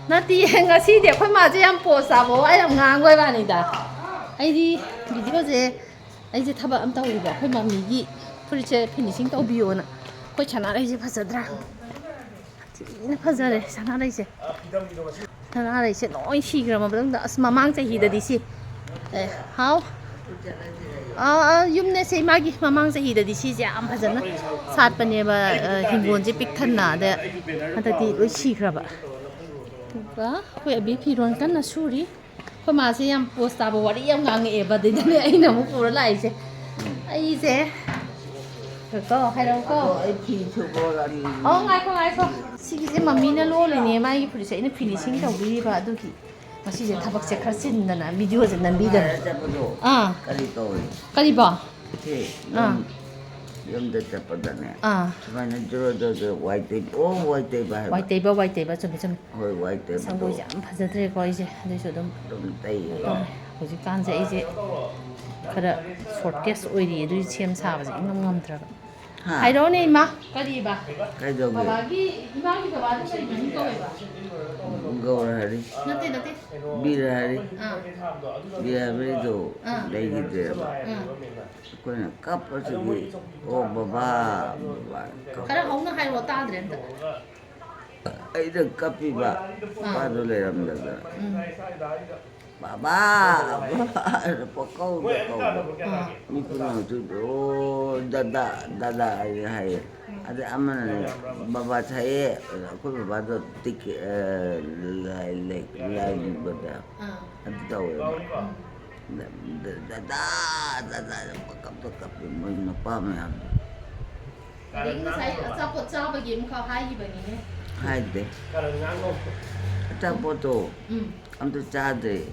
나티 ngasi dia khoi ma je yam post abo ai yam ngang goi ba ni da ai di video je ai je thaba am tawi ba khoi ma mi gi puri che finishing to biyo na khoi chana ai je phajadra ina phajare chana ai je chana ai je noi si gra ma bang da as mamang che hi da di si how yumne se magi mamang se hi da di si je am phajana sat pa ne ba hingon je pik than na da atati loi si gra ba ka khoi abi phiron kan na suri khoi ma se yam post ta ba wari yam ngang e ba de ne ai na mu pura lai se ai se ko hai đâu ko ai phi chu ko la ni ngai ko si ki se mami na lo le ne mai puri se ina finishing tau bi ba du ki masi je thabak se khar sin da na video je nan bi da kali to kali ba the yum da ta pa da ne chuma na joro do white tape white tape ba white tape chum chum hoi white tape sang bo jam phaja tre ko ise dei so dum tai ho ji kan je ise khara shortest oi ri du chem sa ba je ngam ngam tra hai ro ne ma kali ba kai do ge ba gi ba gi ba du se ni ko ba go hari nate bir hari dia beri do dai gi de ba ko na kap pa se gi baba khara hong na hai ro ta dren da ai da kapi ba ba do le ram da baba pokok ni punya tu dada hai ada aman baba saya aku baba tu tik lai berda ada tahu dada pokok mau apa macam Ini saya capot capot game kau hai bagi ni. hai deh capot tu am tu cade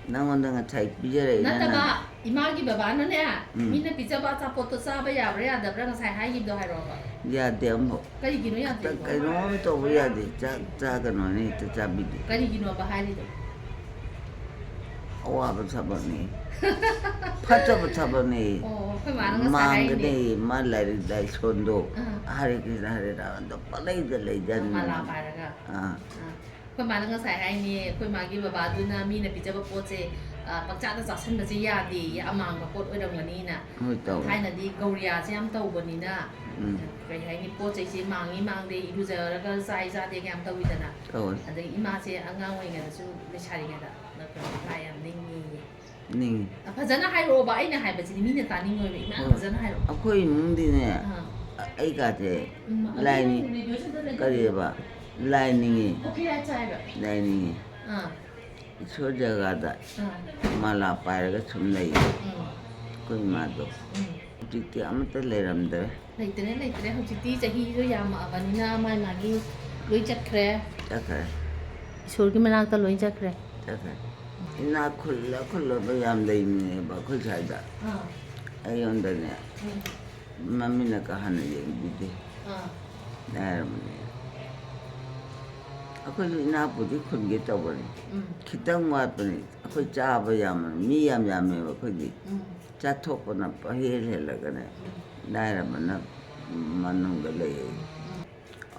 nang dengan cai bicara Nanti ba imagi baba nane ya. Mina pizza ba capot tu sah ba ya ber ya ada berang saya hai gitu hai roba. ya dem Kali gino ya. kai no to ya de ca kan ni tu cabi de Kali gino ba hai itu. awak bersabar ni Pacha bersabar ni Oh, kau mana nggak saya mang ini. ni malai dari sondo hari kita hari dah untuk palai jalai jan Malah parah kan. Kau mana nggak saya ini. Kau magi baba tu na mina pizza ba poce. Pagcata sa san ba siya di ya amang ba pot orang ni na. tahu Hai na di Korea siya am tahu ba ni na. Kaya hai ni poce si mangi mang di ibu saya orang saya saya dia yang tahu itu na. tahu Ada ima siya angang wing ada su mencari ada. Nak kaya yang ning ni apa jana hai ro ba ai na hai ba jini mina ta ning ngoi ma apa jana hai ro aku ini di ni ai kata lai ni kali apa lai ni okay ai chai ba lai ni so jaga ada malah payah ke sumbai kau madu jadi amat leram dah lai tere ho chiti chahi ro ya ma ba ni na mai ma gi loi chat khre cakap sur ki manak ta loi chat khre cakap ina kulla bayam dai ni ba kul saida ayon da ne mami na kahana ye bide dar mane ako ina pudi khun ge tawari khitang wat ni ako cha ba yam mi yam me ba ko di cha thok na pa he le la ga ne dar mana manung ga le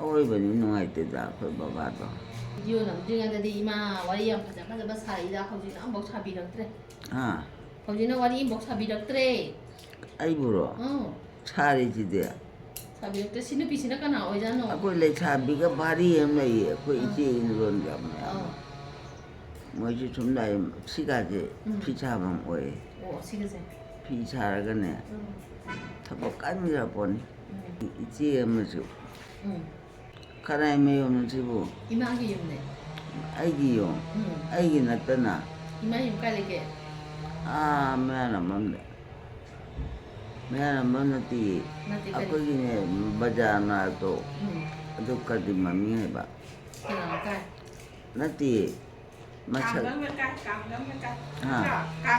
oi ba ni ngai te da ko ba ba ba video nam jing ada di ima wari yang paja paja ba sai da khau ji na box habi dak tre khau ji na wari box habi dak tre ai buro chari ji de habi dak tre sinu pi sinu kana oi ja no ako le chabi ga bari em lai ako ichi in ron ga ma mo ji chum dai siga je phi cha bang oi si ke se phi cha ra ga ne thabo kan ja pon ichi em su karai me yom chi bu ima gi yum ne ai gi yo ai gi na ta na ima yum ka le ke me na mam de me na mam na ti ako gi ne baja na to adu ka di mami hai ba kana ka na ti ma cha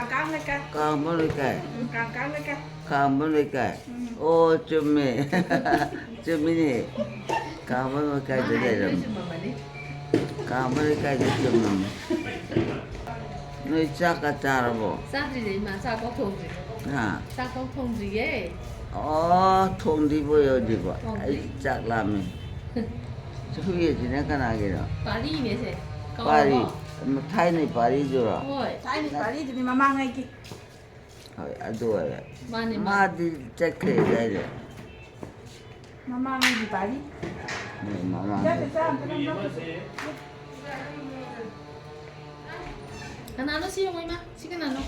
càng lên cái càng ka mo le kai càng lên cái ka mo le kai o chumme chumme ni ka mo le kai de de ka mo le kai de chumme noi cha ka cha ra bo sa ji de ma sa ko thong ji sa ko thong ji ye thong di bo yo di ba ai cha la me chu ye ji na kana ge no pa li ne se 파리 타이네 파리죠라 ꯍꯣꯏ Tại vì bà đi thì mà mang ngay kì. ꯍꯣꯏ ꯑꯗꯨ ꯑꯣꯏꯔꯦ ꯃꯥꯅꯦ ꯃꯥꯅꯦ ꯃꯥꯗꯤ ꯆꯠꯈ꯭ꯔꯦ ꯗꯥꯏꯔꯦ Mà mang ngay thì bà đi. ꯃꯃꯥꯡ Chắc thì sao? Cái năm đó. ꯀꯅꯥꯅꯣ ꯁꯤ ꯌꯦꯡꯉꯣ ꯏꯃꯥ ꯁꯤ ꯀꯅꯥꯅꯣ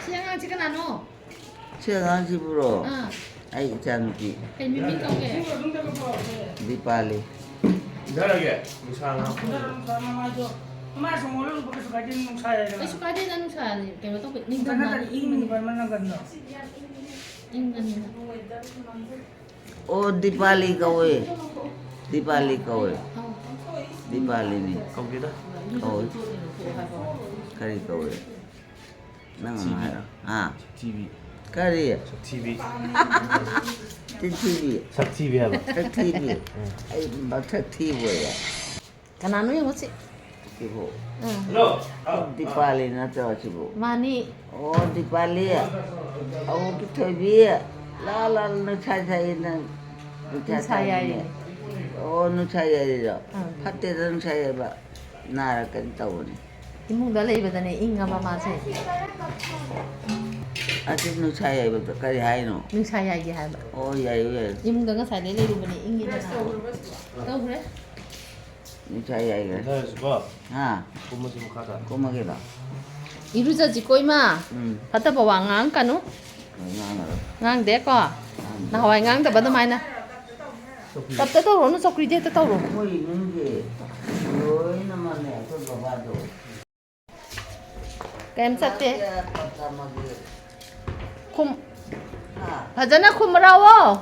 ꯁꯤ ꯑꯉꯥꯡꯁꯤ ꯀꯅꯥꯅꯣ ꯁꯤ ꯑꯉꯥꯡꯁꯤꯕꯨꯔꯣ ꯑꯥ ꯑꯩ ꯏꯆꯥꯅꯨꯄꯤ ꯀꯩ ꯃꯤꯃꯤꯡ ꯀꯧꯒꯦ ꯗꯤꯄꯥꯂꯤ 기다려게 무상아 Mà cho. Mà xong rồi lúc cái cái trên nông sai rồi. ꯀꯩꯁꯨ ꯀꯥꯏꯗꯦꯗ ꯅꯨꯡꯁꯥ ꯀꯩꯅꯣ ꯇꯧꯕ Cái ꯅꯤꯡꯊꯝ nó ꯊꯥ là in mà nó gần rồi. ꯏꯪꯕꯅꯤꯅ ꯑꯣ ꯗꯤꯄꯥꯂꯤ ꯀꯧꯋꯦ ꯗꯤꯄꯥꯂꯤ ꯀꯧꯋꯦ ꯗꯤꯄꯥꯂꯤꯅꯤ 거기다 ꯀꯧꯋꯦ ꯀꯔꯤ ꯀꯧꯋꯦ ꯅꯪ ꯑꯃ ꯍꯥꯏꯔꯣ ꯍꯥ TV ꯀꯔꯤ TV ꯇꯤꯊꯤꯕꯤ sak TV 해봐 ꯊꯛꯊꯤꯕꯤ ꯑꯩ ꯃꯊꯛ ꯊꯤꯕ ꯑꯣꯏꯔꯦ ꯀꯅꯥꯅꯣ ꯌꯦꯡꯉꯣ ꯁꯤ ꯁꯤꯕꯨ 응 헬로 ꯗꯤꯄꯥꯂꯤ ꯅꯠꯇ꯭ꯔꯣ ꯁꯤꯕꯨ 마니 ꯑꯣ ꯗꯤꯄꯥꯂꯤ ꯑꯃꯨꯛꯀꯤ ꯊꯣꯏꯕꯤ ꯂꯥ ꯅꯨꯡꯁꯥ ꯁꯥꯏꯅ ꯅꯨꯡꯁꯥ ꯌꯥꯏꯔꯤꯅꯦ. ꯑꯣ ꯅꯨꯡꯁꯥ ꯌꯥꯏꯔꯤꯔꯣ 응. ꯐꯠꯇꯦꯗ ꯅꯨꯡꯁꯥ ꯌꯥꯏꯕ ꯅꯥꯔꯛꯀꯅꯤ ꯇꯧꯕꯅꯤ 이몽다 레이버다네 잉가마 마세 ꯑꯁꯤ ꯅꯨꯡꯁꯥ ꯌꯥꯏꯕꯗꯣ ꯀꯔꯤ ꯍꯥꯏꯅꯣ 능사야기 하바 ꯑꯣ ꯌꯥꯏꯌꯨ ꯌꯥꯏꯌꯨ 이몽다가 살래 레이버네 잉기잖아 또 그래? ꯅꯨꯡꯁꯥ ꯌꯥꯏꯈ꯭ꯔꯦ 기다려주고 ꯍꯥ 고무 좀 가자 ꯀꯨꯝꯃꯒꯦꯔꯣ 이루자지 꼬이마 받아봐 왕앙 까누 ꯉꯥꯡꯉꯔꯣ ꯉꯥꯡꯗꯦꯀꯣ ꯅꯍꯥꯟꯋꯥꯏ ꯉꯥꯡꯗꯕ ꯑꯗꯨꯃꯥꯏꯅ ꯇꯞꯇ ꯇꯧꯔꯣꯅ ꯆꯧꯀ꯭ꯔꯤꯗꯤ ꯍꯦꯛꯇ ꯇꯧꯔꯣ ꯃꯣꯏ ꯏꯃꯨꯡꯁꯦ ꯂꯣꯏꯅꯃꯛꯅꯦ ꯑꯩꯈꯣꯏ ꯕꯕꯥꯗꯣ ꯀꯩꯝ ꯆꯠꯇꯦ ꯈꯨꯝ ꯍꯥ ꯐꯖꯅ ꯈꯨꯝꯃꯨꯔꯥꯋꯣ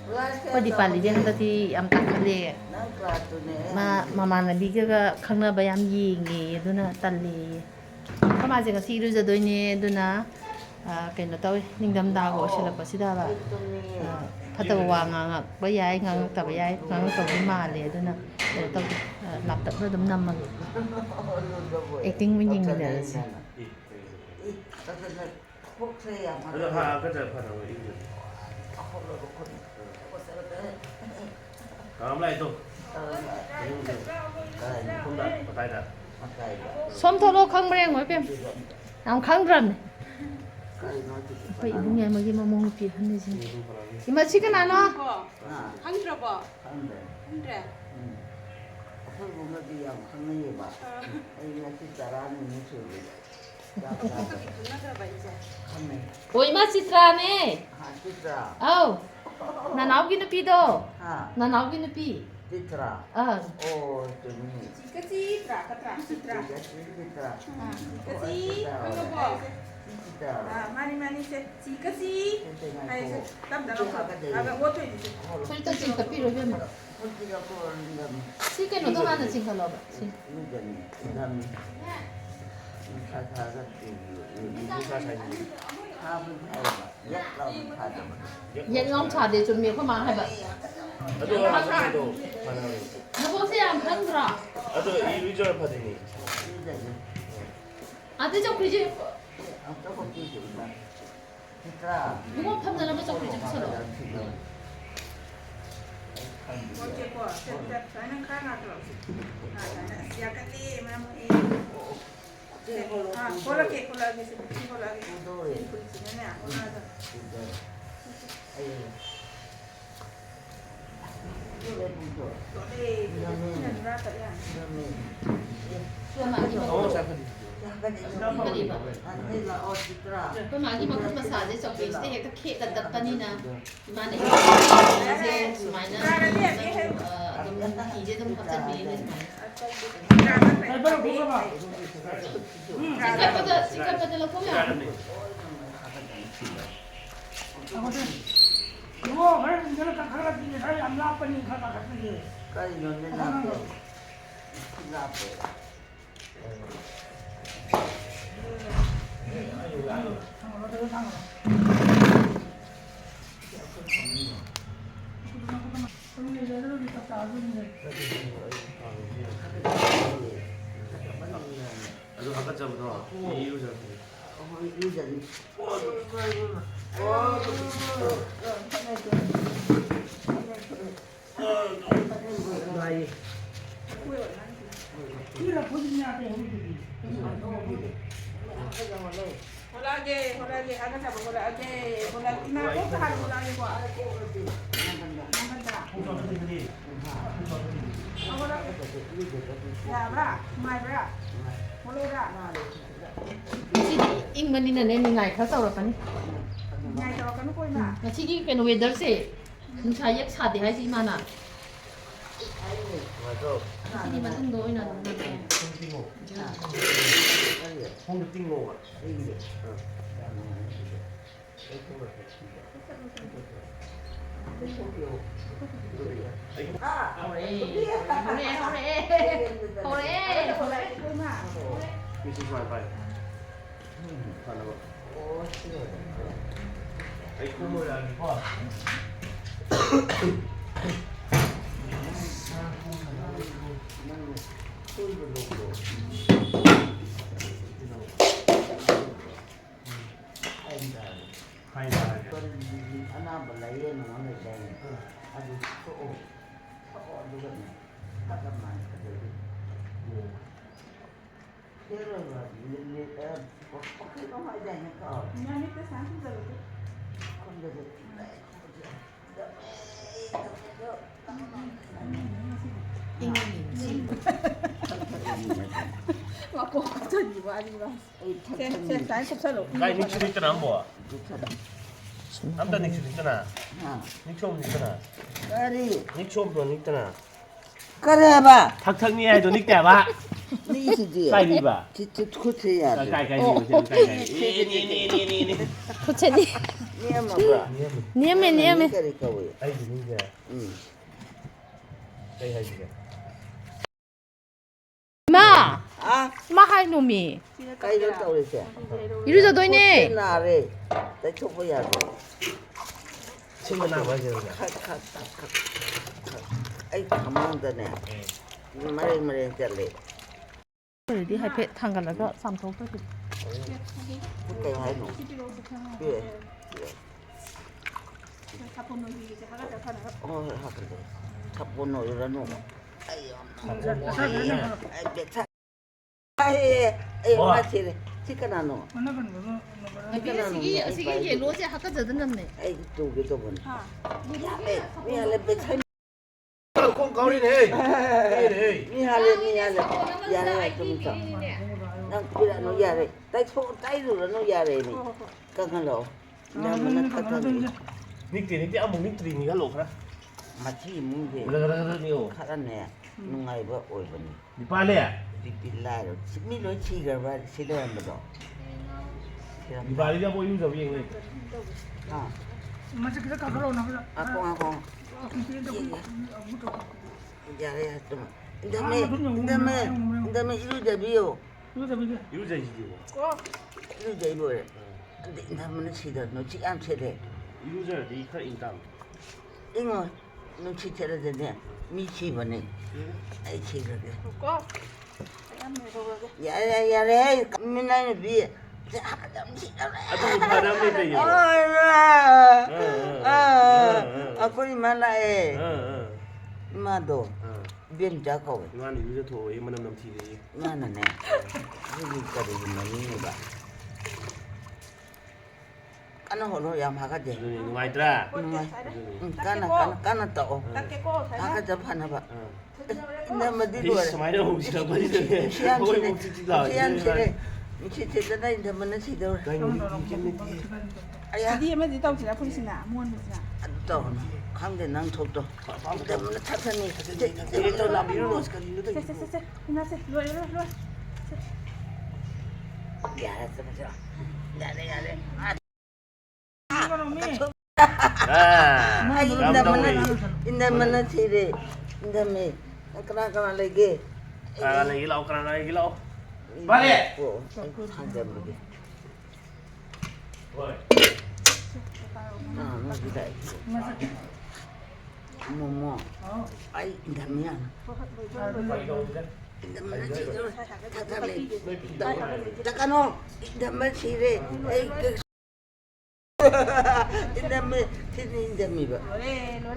ꯀ꯭ꯂꯥꯁ ꯑꯩꯈꯣꯏꯗꯤ ꯄꯥꯜꯂꯤꯁꯦ ꯍꯟꯗꯛꯇꯤ ꯌꯥꯝ ꯇꯥꯈꯠꯂꯦ ꯅꯪ ꯀ꯭ꯂꯥꯁꯇꯨꯅꯦ ꯃꯥ ꯃꯃꯥꯟꯅꯕꯤꯒ ꯈꯪꯅꯕ ꯌꯥꯝ ꯌꯦꯡꯉꯦ ꯑꯗꯨꯅ ꯇꯜꯂꯦ ꯑꯩꯈꯣꯏ ꯃꯥꯁꯦ ꯉꯁꯤ ꯏꯔꯨꯖꯗꯣꯏꯅꯦ ꯑꯗꯨꯅ ꯀꯩꯅꯣ ꯇꯧꯋꯤ ꯅꯤꯡꯊꯝꯊꯥꯒ ꯑꯣꯏꯁꯤꯜꯂꯛꯄꯁꯤꯗꯕ ꯐꯠꯇꯕ ꯋꯥ ꯉꯥꯡꯉꯛꯄ ꯌꯥꯏ ꯉꯥꯡꯉꯛꯇꯕ ꯌꯥꯏ ꯉꯥꯡꯉꯛꯇꯕꯗꯤ ꯃꯥꯜꯂꯦ ꯑꯗꯨꯅ ꯀꯩꯅꯣ ꯇꯧꯗꯦ ꯂꯥꯞꯇꯛꯅ ꯑꯗꯨꯝ ꯅꯝꯃꯒꯦ 액팅 문 잉이다지 헬로 하 가자 파라고 이거 다음 라이도 콘다 바다이다 솜 털어 강물에 뭐 뱀. 안 강드랍네. 거의 이봉이 뭐지 뭐 먹는 피 한대지. 이마 치킨 안 와? Không được bỏ. Không được. ꯑꯩꯈꯣꯏ ꯕꯣꯛꯅꯗꯤ ꯌꯥꯝ ꯈꯪꯅꯩꯌꯦꯕ ꯑꯩ ꯉꯁꯤ ꯇꯔꯥꯅꯤꯃꯨꯛ ꯁꯨꯔꯦ ꯈꯪꯅꯩ 오 이마 치트라네. ꯆꯤꯇ꯭ꯔꯥ 아우. 나 나오기 누피도. ꯍꯥ 나 나오기 누피. ꯆꯤꯇ꯭ꯔꯥ 어. ꯑꯣ ꯆꯨꯝꯃꯤ Cái gì? Trả cái trả trả. Chitra Cái gì? Không được bỏ. Chitra Mani mani sẽ chỉ cái gì? Hay sẽ tâm đã không được. Mà vô tuổi thì 설득 좀 덮이로 좀. 홀기가 그런다면 치킨 너도 하나 지금 넣어봐. 이거는 그다음에 사사가 무사 사진 합을 해봐 역라운 하자 얘랑 차대 좀 메고 만 해봐. 나도 하나도 하나도 여보세요 안 판드라. 나도 이 의자 파더니 이제는 아들 저 그지. 조금 뒤집다 진짜 누가 판단하면 저 그지 붙여라. một chiếc quả sẽ đẹp cái năng khác nào rồi. Xia cái đi mà em. Cô là cái sẽ bị cô là cái. 우도에 Cô chỉ nên là cô là rồi. 아유 이래 부터 Chỗ đây nhận ra tới à. 그럼 아기 너무 먹어. 잘 파지 아니라 어디더라 그럼 아기 먹고 마사지 저 그지 이렇게 키 đặt 빠니나. 이만해. 이제 수마이나. 좀 이제 좀 갑자기 밀리는. Ra nó phải bắt đầu bà. 치카빠들 놓고면. Đúng rồi, cái nó khác là gì? Cái làm lạp bên khác là cái gì? 까지 놓는 나ppe 나ppe Nó tới thằng rồi. Hôm nay nó đi tập táo rồi này. 나도 아까부터 이 의자 이제는 나이 Holage aga ta holage ina ko ta har holage ko ya bra mai bra holora 잉만이는 내가 가서 오라카니. nyai to kan ko ma 지금 그 웨더세 누차 약 사대 하지 마나. 맞아. 지금 만든 거 이나 는 홍띵호. 홍띵호가. ko ma 미친 말 봐요. 하나 봐. 아이 고모를 안 봐. 하나 몰라요. 너는 돼. 아주 또 누구네. 잠깐만. 그래가 일일에 어떻게 좀 해야 되니까. nyai te san tu zaru 근데 wa ko to ni wa ni wa se san ko salo 나 닉스 있잖아 안 봐. 남자 닉스 있잖아. 닉스 없는 있잖아. 까리 닉스 없는 있잖아. 까리해봐. 탁탁니 해도 닉대 봐. 니시지. 까이 봐. 진짜 코트야. 까이 니. 고체니. 니야 뭐야? 니에메. 까리까 왜? 아이 닉이야. 응. 까이 하지가. 마. 아, 마할 놈이. 까이를 떠오르세. 이러자 너희네. 나래. 나 초보야. 친구 나 맞아. 아이 가만다네. 말이 잘래. 어디 할패 탄갈라가 삼토 그. 그때 하노. 예. ta pon no ji ha ga ta kana 어, 하거든. 잡고노 이러노. 아이 베타. 아이 마치래. 치카나노. 시기 로제 하까 저든네. 아이 또게도 본. 미할래 베타. 콩 가오리네. 에이. 미할래. 야래 좀 더. 난 그래노 야래. 따이로노 야래니. 깡깡로. 나는 카타니. 닉대 아무 닉들이 니가 로크라. 마치 문제. 그래. 카라네. 누가이버 오이버니. 니 빨래. 빅빌라로. 미로 치가바 시도한다. 니 빨리자 뭐 유저 비행. 아. ma se ka ka lo na ka 아콩. 야래 좀. 인다메 이루자비요. 유저이지. 이루자이버래. 근데 인다메는 치다 놓치 안 채래. 유저 니카 인당. 이거 놓치 채래더니 미치버네. 아이 치거든. ko em ne ro ga 야래 민나는 비. 아주 바람이 돼요. 아코니 만나에 응. 마도 빈 자고 이만 유저 도 이만한 넘치리. 나는네 여기까지 있는 봐. 까나 호로 야마가 돼. 누가이더라. 까나 또. ta ke ko sai 아가 잡하나 봐. 응. 근데 뭐 뒤로 스마일 홈시라 버리더니 거기 묵지지다. 시안치래. 미치치다 인데 뭐는 시도. 아야 di me di tau chi la pun sina mon ni sina 또 강대 난 톱도. 인데 뭐는 차선이 이게 또 남이로 스카리도 se ina se lo 야랬어 보자. 야래. ko no me 아. 인데 뭐는 치래. 인데 뭐 그러나 레게. 아, 이라오 그러나 이라오. 빨리. 한대 먹게. 뭐? 아, 먹이다. 뭐뭐. 아이, 인데미야. 인데만 치래. 타타래. 잠깐만. 인데만 치래. 에이 그 인데만 치래 인데미 봐. lo le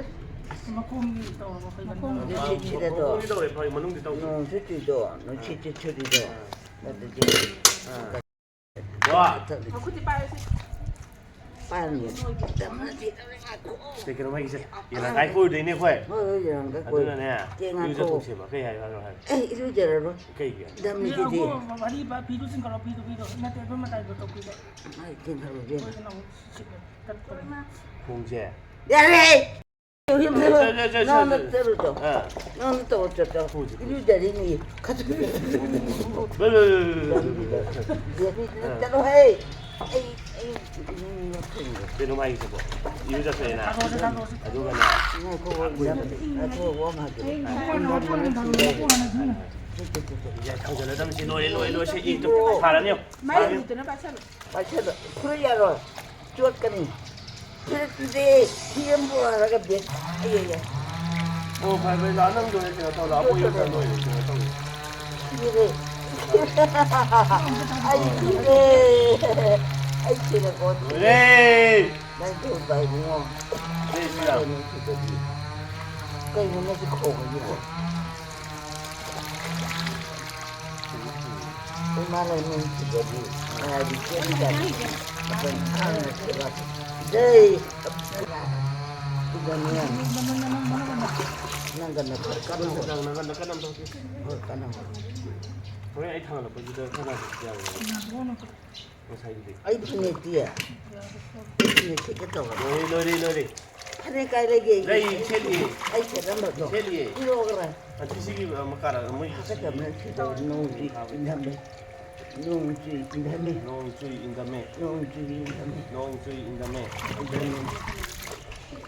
마콩이 또 마콩. 거기다 왜 봐? 만능도 또. 수치도 수치 처리도 와. 아쿠티 빠야지. 빨리 Thì cái nó hay gì? Vậy là cái khôi đấy nè khỏe. 이런 거 Tức là nè. Như cho thông mà cái hay hay. 에이 이러저러 Cái gì? 담이 이거 되지 많이 봐 비도 쓴 거로 비도. 나 때문에 다 이거 또 비도. 아이 괜찮아 돼 그래서 너무 싫어. Không chè. 야래 힘들어 저. 너는 떨어져 아. 너는 또 어쩌다 이러저러니 가서 해 에이 Thì nó may sao? Yêu cho thế nào? À đúng rồi nè. 그거 원하게 Dạ không chờ nữa tâm xin lôi sẽ ít chút phá lắm nhiều. 많이 드는 빠셔. 마셔도 그러야로 쫓거니 그런데 기름 부어라가 몇 아이야 Ồ phải với lá nâng rồi thì tao lá bôi ra rồi thì tao. 이래 아이 그래 아이 그래 곧 Đây. 난또 말고 Đây gì nào? cái nó sẽ khổ như vậy cái mà là mình chỉ có đi đi chơi đi chơi mình ăn cái đó đây bây giờ nè năng gần là cắt nó Nó cắt năm thôi. cắt nó Thôi ấy thằng là bây giờ thằng nào thì nó sai đi. ấy phun tia phun tia cái đầu Lôi đi. anh cái này Đây chết đi. ấy chết lắm rồi Chết đi. 이거 그래 À thì xí mà cả là mới 잠깐만 기다려 농지 인삼배 농지 인삼배 nông truy in the mẹ. 농지 인삼배 Nông truy in the mẹ.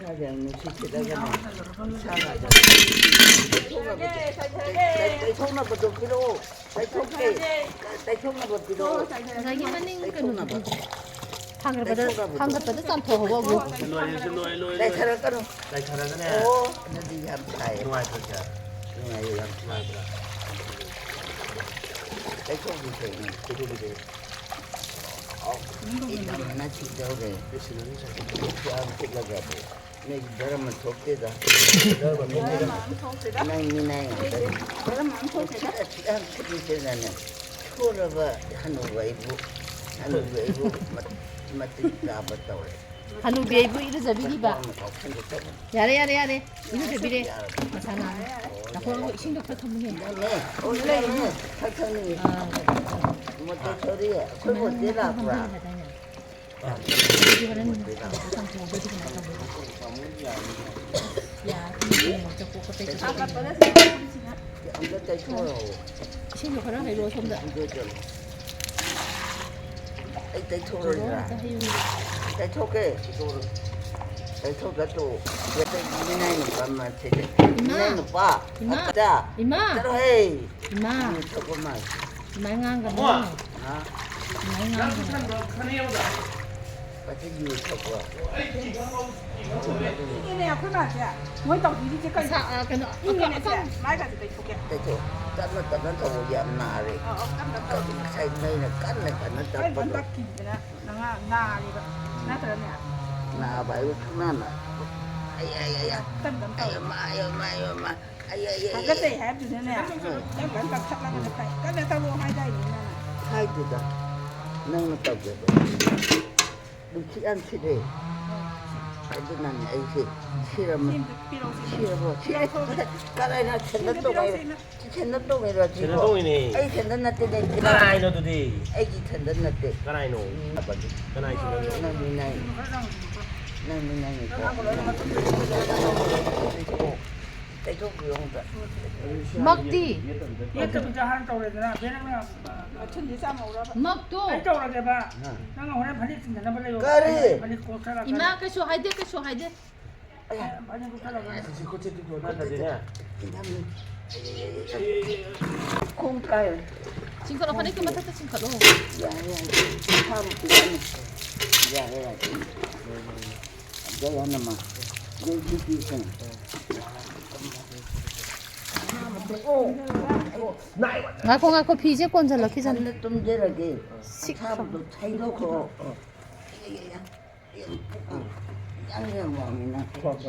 사장님 시키다가 사가자 내 통나무도 필요 내 통게 내 통나무 필요 자기 만능 그 방글보다 쌈통하고 Lôi. 내 차를 끊어 Đây cho nó thế này. 오 너도 얌차해 Ngoài thôi kìa. 응 얌차해 내 통도 되니 Cái gì đi. 이따 나 진짜 그래 Cái gì nó sẽ. 안 뜯어가고 내 사람은 좁대다 난 미나이 그럼 안 통해. 안 뜯기잖아요 초로가 한우 웨이브 맞지 잡았다 그래 한우 베이브 이러저비리바 야래 이러저비리 마사나 나 그거 신경 털터무니 원래는 탈천이 뭐또 소리야 그거 되나 보라 아까 버렸어. 안돼 초로 신경 하나 해로 좀더 때 초로라 때 초게 때 초가 또 미나이는 밤만 되게 미나이는 봐 자 이마 들어해 이마 조금만 이마이한 거는 아 이마이한 거는 같이 유튜브 이네 앞에 맞아. 뭐 또 비리 찍까. 사 그는 이네 아까 말 가지고 이렇게. 대초 짠나 더 야나리 깜깜. 사이는 깐네 깐네 빨리 잡고 딱 기잖아. 나가 이거. 나 들었냐. 나 봐요 하나나 아야야야 깜깜. 아야마 아야야야 cái gì hẹp như thế này em vẫn tập sắp lắm phải cái này tao mua 2 giây nữa nè 하이드다 너무 떡이야 눈치 안 치래 아주 난 애기 싫으면 싫어 까라이나 챈는 똥이라 Thế nó tôi này. 애기 챈는 나때 Cái 내가 này nó tôi đi. 애기 챈는 나때 Cái này nó. Cái này chỉ nó. 대초 그용다 먹디 이거 진짜 한 쪽에다 배는 천지 싸먹으라 먹도 한 쪽으로 해봐 내가 오늘 빨리 진짜 빨리 까리. 빨리 고쳐라 이마 그 쇼하이데 그 쇼하이데 빨리 고쳐라 Thì có chết tôi nói là gì nha. 콩깔 징크로 하니까 맞았다 징크로 야야 참 야야 야야 나마 내 지지선 나콩아 비제 꼰절라 키잖아 근데 좀 저렇게 차도 차이놓고 양념 먹으면 봐봐.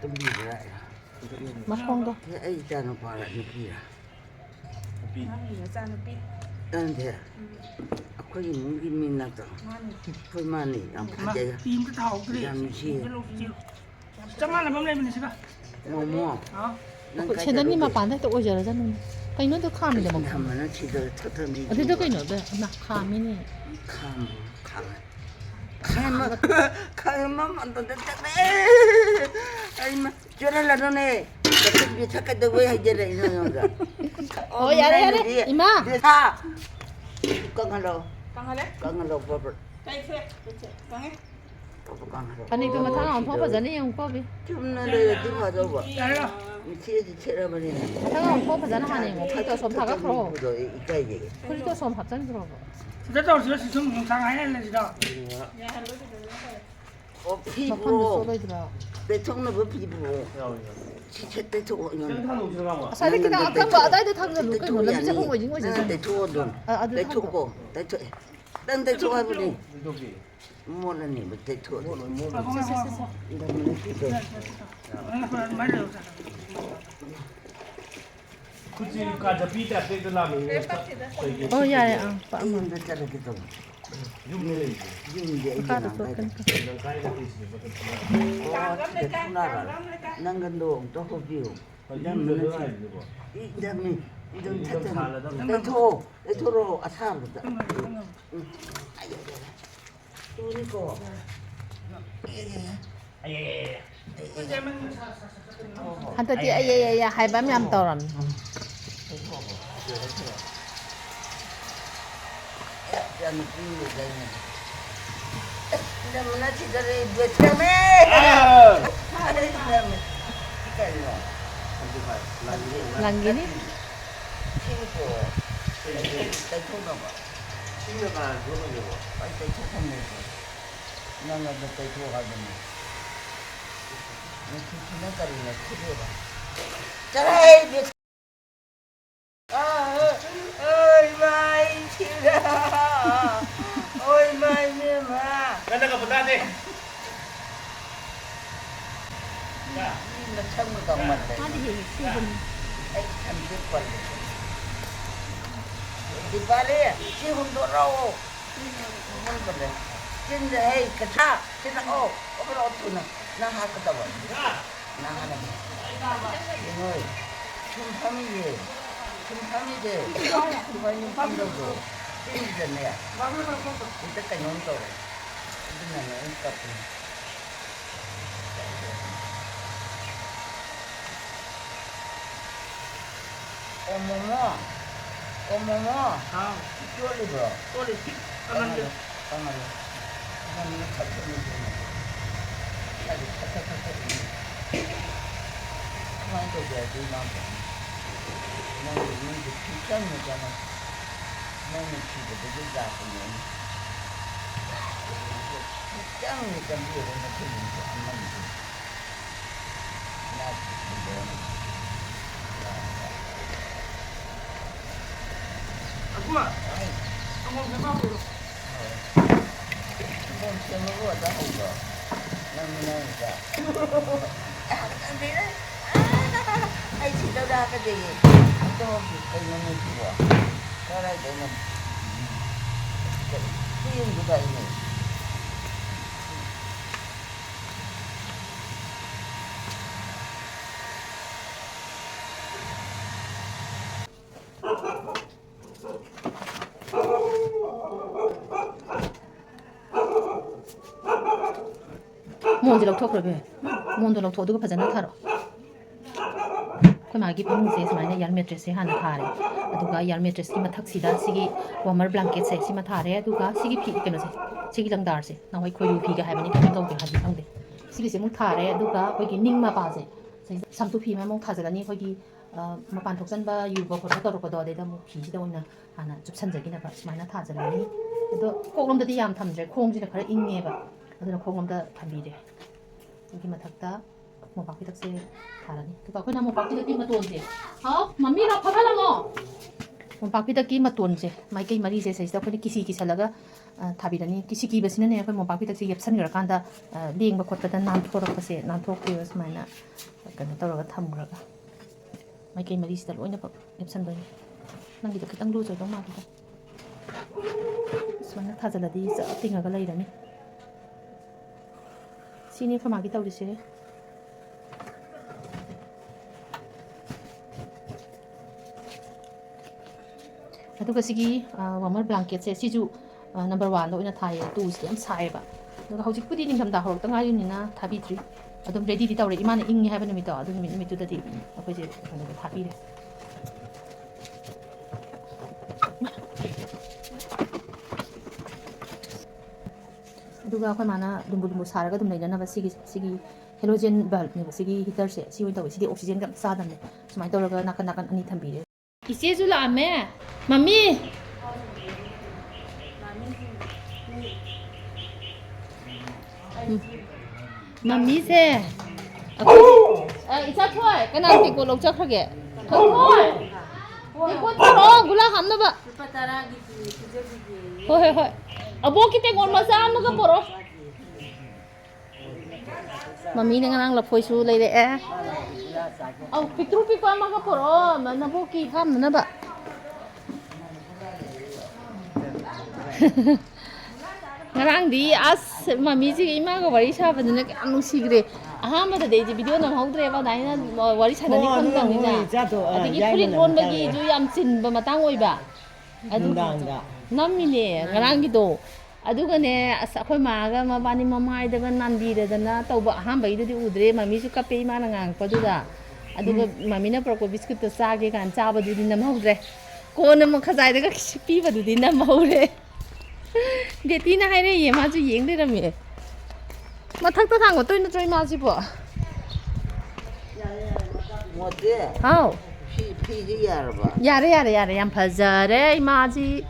좀 비라. 마콩도. 이 있잖아 봐라 비라. 비. 나는 여자는 삐. 근데 아코이 무기 민나도 불만이 안 파제. tìm cái thầu cái 잠시 cái lô chiều chắc là bấm lên mình sẽ 뭐뭐. đó 쟤들님 아빠한테 또 오셔라잖아. 그냥 너 카미데 뭐. 하면은 지들 터터니. 어디도 그냥 너 카미니. 가만 만든데 아이마 저랄라 너네 저기 착각도 왜 하지래 이놈가 야래 이마. 사 강할로 Căng rồi đấy. 버버 Đây thuê. Căng ấy. 강할로 아니 그만 타나 안 퍼버잖아 형 퍼비. 좀나래 뒤가도 봐 đấy rồi 미치지 쳐버리네 타가 안 퍼버잖아 하네 뭐. 그러니까 좀 파가 풀어. 이까지 그러니까 좀 밥장 들어. rất đầu sửa sử dụng sáng ấy là gì đó 막판도 피부로 쏟아지더라. 내 통로 뭐 피부로 야오야. 지체 때 저거 생탄 들어가면. 사실 그냥 아까 뭐 아다이도 타는 거 누가 몰라 미쳐 보고 있는 거지. 내 초돈 아들 내 타고. 초고 내 초가버리 저기. 뭐라니 뭐내 초 à, không không 이러면 피도 không mấy giờ 굳이 가자 비자 빼들라면 어 야래 아. 이인도 저렇게 좀 육내 이제 아까도 그러니까. 가이가 되지. 진짜 투나라 난간도 또 호비요 이러면 이러면 이런 타전 내 초로 아사부터 그러니까 아예. 한때 야야야 할밤이 안 떠란. 야는 비유가 이러면 나 지들이 베트남에 베트남에 이까요 랑기니? 친구 내 초가 봐 신경가 그러는 거. 빨리 내 초상내서 나는 내 초가더니 내 초상내까지는 크게라 짜라이 ôi mai chira ôi mai mẹ mà 내가 보다 돼. nó không có còn mình đấy 아니 수분. ấy thằng tiếp quần đi ba đi chứ không có đâu không có đấy trên đây cái cha trên nó ô cái đó tụi nó hai cái tàu nó hai này rồi chung family chung family chúng ta những family rồi cái gì này kita kan nonton itu namanya lengkap 어머머 không 쫄리 bro tôi để thích ăn ăn được 강아리 강아리 잡히는 거 아주 탁탁탁탁 가만히 둬야지 나는 이제 뒷장이잖아 나는 집에 누굴 잡으면 뒷장이니까 미역은 넣는 거안 맞는 거 나 지금 à cũng à 아이 không thấy bao được 한번 먹어도 하고 나무나니까 근데 아이 지도다 하까 되게 또 있는 좋아 살아야 되는 수영구가 있네 뭔지 럭토 그러게. 뭔도 럭토 어디가 파잖아 타러. 그 마기 방세 스마이나 얄 매트리스 하나 타래. 아두가 얄 매트리스 기 마탁시다 시기 워머 블랭켓 세 시마 타래. 아두가 시기 피 그노세. 시기 랑다르세. 나와이 코이 피가 하이바니 탐동게 하지 앙데. 시기세 목 타래. 아두가 거기 닝마 바세. 삼투 피마 목 타자가니 거기 마판 톡산바 유버 거다 거다 데다 목 피지다 오나 하나 좀 산적이나 봐. 스마이나 타자라니. 또 콩롬도 얌 탐제 콩지나 그래 잉해 봐. ಅದನ್ನು 콩om다 담비래. 여기 마탁다 뭐 바퀴 닥세 다라니. 그거 그냥 뭐 바퀴 닥기 뭐 돈지. 어? 맘미라 파발라 뭐. ꯃꯣꯝꯄꯥꯛꯄꯤꯗꯛꯀꯤ ꯃꯇꯣꯟꯁꯦ ꯃꯥꯏꯀꯩ ꯃꯔꯤꯁꯦ ꯁꯤꯁꯤꯗ ꯑꯩꯈꯣꯏꯅ ꯀꯤꯁꯤ ꯀꯤꯁꯜꯂꯒ ꯊꯥꯕꯤꯔꯅꯤ ꯀꯤꯁꯤ ꯀꯤꯕꯁꯤꯅꯅꯦ ꯑꯩꯈꯣꯏ ꯃꯣꯝꯄꯥꯛꯄꯤꯗꯛꯁꯦ ꯌꯦꯞꯁꯟꯈ꯭ꯔꯀꯥꯟꯗ ꯂꯦꯡꯕ ꯈꯣꯠꯄꯗ ꯅꯥꯟꯊꯣꯔꯛꯄꯁꯦ ꯅꯥꯟꯊꯣꯛꯇꯦꯕ ꯁꯨꯃꯥꯏꯅ ꯀꯩꯅꯣ ꯇꯧꯔꯒ ꯊꯝꯈ꯭ꯔꯒ ꯃꯥꯏꯀꯩ ꯃꯔꯤꯁꯤꯗ ꯂꯣꯏꯅꯃꯛ ꯌꯦꯞꯁꯟꯗꯣꯏꯅꯤ ꯅꯪꯒꯤꯗꯣ ꯈꯤꯇꯪ ꯂꯨꯖꯗꯧ ꯃꯥꯜꯂꯤꯗ ꯁꯨꯃꯥꯏꯅ ꯊꯥꯖꯤꯜꯂꯗꯤ ꯇꯤꯡꯉꯒ ꯂꯩꯔꯅꯤ ꯁꯤꯅꯤ ꯑꯩꯈꯣꯏ ꯃꯥꯒꯤ ꯇꯧꯔꯤꯁꯦ ꯑꯗꯨꯒ ꯁꯤꯒꯤ ꯋꯥꯔꯃꯔ ꯕ꯭ꯂꯥꯡꯀꯦꯠꯁꯦ ꯁꯤꯁꯨ ꯅꯝꯕꯔ 1ꯗ ꯑꯣꯏꯅ ꯊꯥꯏꯌꯦ 2ꯁꯤꯗꯤ ꯌꯥꯝ ꯁꯥꯏꯌꯦꯕ ꯑꯗꯨꯒ ꯍꯧꯖꯤꯛꯄꯨꯗꯤ ꯅꯤꯡꯊꯝꯊꯥ ꯍꯧꯔꯛꯇ ꯉꯥꯏꯔꯤꯕꯅꯤꯅ ꯊꯥꯕꯤꯗ꯭ꯔꯤ ꯑꯗꯨꯝ ꯔꯦꯗꯤꯗꯤ ꯇꯧꯔꯦ ꯏꯃꯥꯅ ꯏꯪꯉꯦ ꯍꯥꯏꯕ ꯅꯨꯃꯤꯠꯇꯣ ꯑꯗꯨ ꯅꯨꯃꯤꯠꯇꯨꯗꯗꯤ ꯑꯩꯈꯣꯏꯁꯦ ꯀꯩꯅꯣꯗ ꯊꯥꯕꯤꯔꯦ ꯑꯗꯨꯒ ꯑꯩꯈꯣꯏ ꯃꯥꯅ ꯂꯨꯝꯕꯨ ꯂꯨꯝꯕꯨ ꯁꯥꯔꯒ ꯑꯗꯨꯝ ꯂꯩꯅꯅꯕ ꯁꯤꯒꯤ ꯍꯦꯂꯣꯖꯦꯟ ꯕꯜꯕꯅꯦꯕ ꯁꯤꯒꯤ ꯍꯤꯇꯔꯁꯦ ꯁꯤ ꯑꯣꯏꯅ ꯇꯧꯋꯦ ꯁꯤꯗꯤ ꯑꯣꯛꯁꯤꯖꯦꯟꯒ ꯌꯥꯝ ꯆꯥꯗꯕꯅꯦ ꯁꯨꯃꯥꯏꯅ ꯇꯧꯔꯒ ꯅꯥꯀꯟ ꯅꯥꯀꯟ ꯑꯅꯤ ꯊꯝꯕꯤꯔꯦ ꯏꯆꯦꯁꯨ ꯂꯥꯛꯑꯝꯃꯦ ꯃꯝꯃꯤ ꯃꯝꯃꯤꯁꯦ ꯑꯩꯈꯣꯏ ꯏꯆꯥ ꯊꯣꯏ ꯀꯅꯥ ꯇꯦꯡꯀꯣꯠ ꯂꯧꯖꯈ꯭ꯔꯒꯦ ꯊꯣꯏ ꯇꯦꯡꯀꯣꯠ ꯄꯨꯔꯛꯑꯣ ꯒꯨꯂꯥ ꯍꯥꯞꯅꯕ ꯂꯨꯄꯥ 10ꯒꯤ ꯄꯤꯖꯕꯤꯒꯦ ꯍꯣꯏ ꯍꯣꯏ ꯑꯕꯣꯛꯀꯤ ꯇꯦꯡꯀꯣꯠ ꯃꯆꯥ ꯑꯃꯒ ꯄꯨꯔꯛꯑꯣ ꯃꯝꯃꯤꯅ ꯉꯔꯥꯡ ꯂꯐꯣꯏꯁꯨ ꯂꯩꯔꯛꯑꯦ ꯑꯧ ꯄꯤꯛꯇ꯭ꯔꯨ ꯄꯤꯛꯄ ꯑꯃꯒ ꯄꯨꯔꯛꯑꯣ ꯅꯕꯣꯛꯀꯤ ꯍꯥꯞꯅꯅꯕ ꯉꯔꯥꯡꯗꯤ ꯑꯁ ꯃꯃꯤꯁꯤꯒ ꯏꯃꯥꯒ ꯋꯥꯔꯤ ꯁꯥꯕꯗꯨꯅ ꯀꯌꯥꯝ ꯅꯨꯡꯁꯤꯈ꯭ꯔꯦ ꯑꯍꯥꯟꯕꯗꯗꯤ ꯑꯩꯁꯦ ꯚꯤꯗꯤꯑꯣ ꯅꯝꯍꯧꯗ꯭ꯔꯦꯕ ꯑꯗꯨꯃꯥꯏꯅ ꯋꯥꯔꯤ ꯁꯥꯟꯅꯅꯤ ꯈꯪꯗꯕꯅꯤꯅ ꯑꯗꯒꯤ ꯐꯨꯔꯤꯠ ꯂꯣꯟꯕꯒꯤꯁꯨ ꯌꯥꯝ ꯆꯤꯟꯕ ꯃꯇꯥꯡ ꯑꯣꯏꯕ ꯑꯗꯨ ꯅꯝꯃꯤꯅꯦ ꯉꯔꯥꯡꯒꯤꯗꯣ ꯑꯗꯨꯒꯅꯦ ꯑꯁ ꯑꯩꯈꯣꯏ ꯃꯥꯒ ꯃꯕꯥꯅꯤ ꯃꯃꯥꯏꯗꯒ ꯅꯥꯟꯕꯤꯔꯗꯅ ꯇꯧꯕ ꯑꯍꯥꯟꯕꯒꯤꯗꯨꯗꯤ ꯎꯗ꯭ꯔꯦ ꯃꯃꯤꯁꯨ ꯀꯞꯄꯦ ꯏꯃꯥꯅ ꯉꯥꯡꯉꯛꯄꯗꯨꯗ ꯑꯗꯨꯒ ꯃꯃꯤꯅ ꯄꯨꯔꯛꯄ ꯕꯤꯁꯀꯨꯠꯇꯣ ꯆꯥꯒꯦ ꯀꯥꯏꯅ ꯆꯥꯕꯗꯨꯗꯤ ꯅꯝꯍꯧꯗ꯭ꯔꯦ ꯀꯣꯟꯅ ꯑꯃꯨꯛ ꯈꯖꯥꯏꯗꯒ ꯄꯤꯕꯗꯨꯗꯤ ꯅꯝꯍꯧꯔꯦ ꯕꯦꯇꯤꯅ ꯍꯥꯏꯔꯛꯏꯌꯦ ꯃꯥꯁꯨ ꯌꯦꯡ ꯂꯩꯔꯝꯃꯦ ꯃꯊꯛꯇ ꯊꯥꯡꯒꯠꯇꯣꯏ ꯅꯠꯇ꯭ꯔꯣ ꯏꯃꯥꯁꯤꯕꯣ ꯃꯣꯠꯇꯦ ꯍꯥꯎ ꯐꯤꯁꯤ ꯌꯥꯔꯕ ꯌꯥꯔꯦ ꯌꯥꯝ ꯐꯖꯔꯦ ꯏꯃꯥꯁꯤ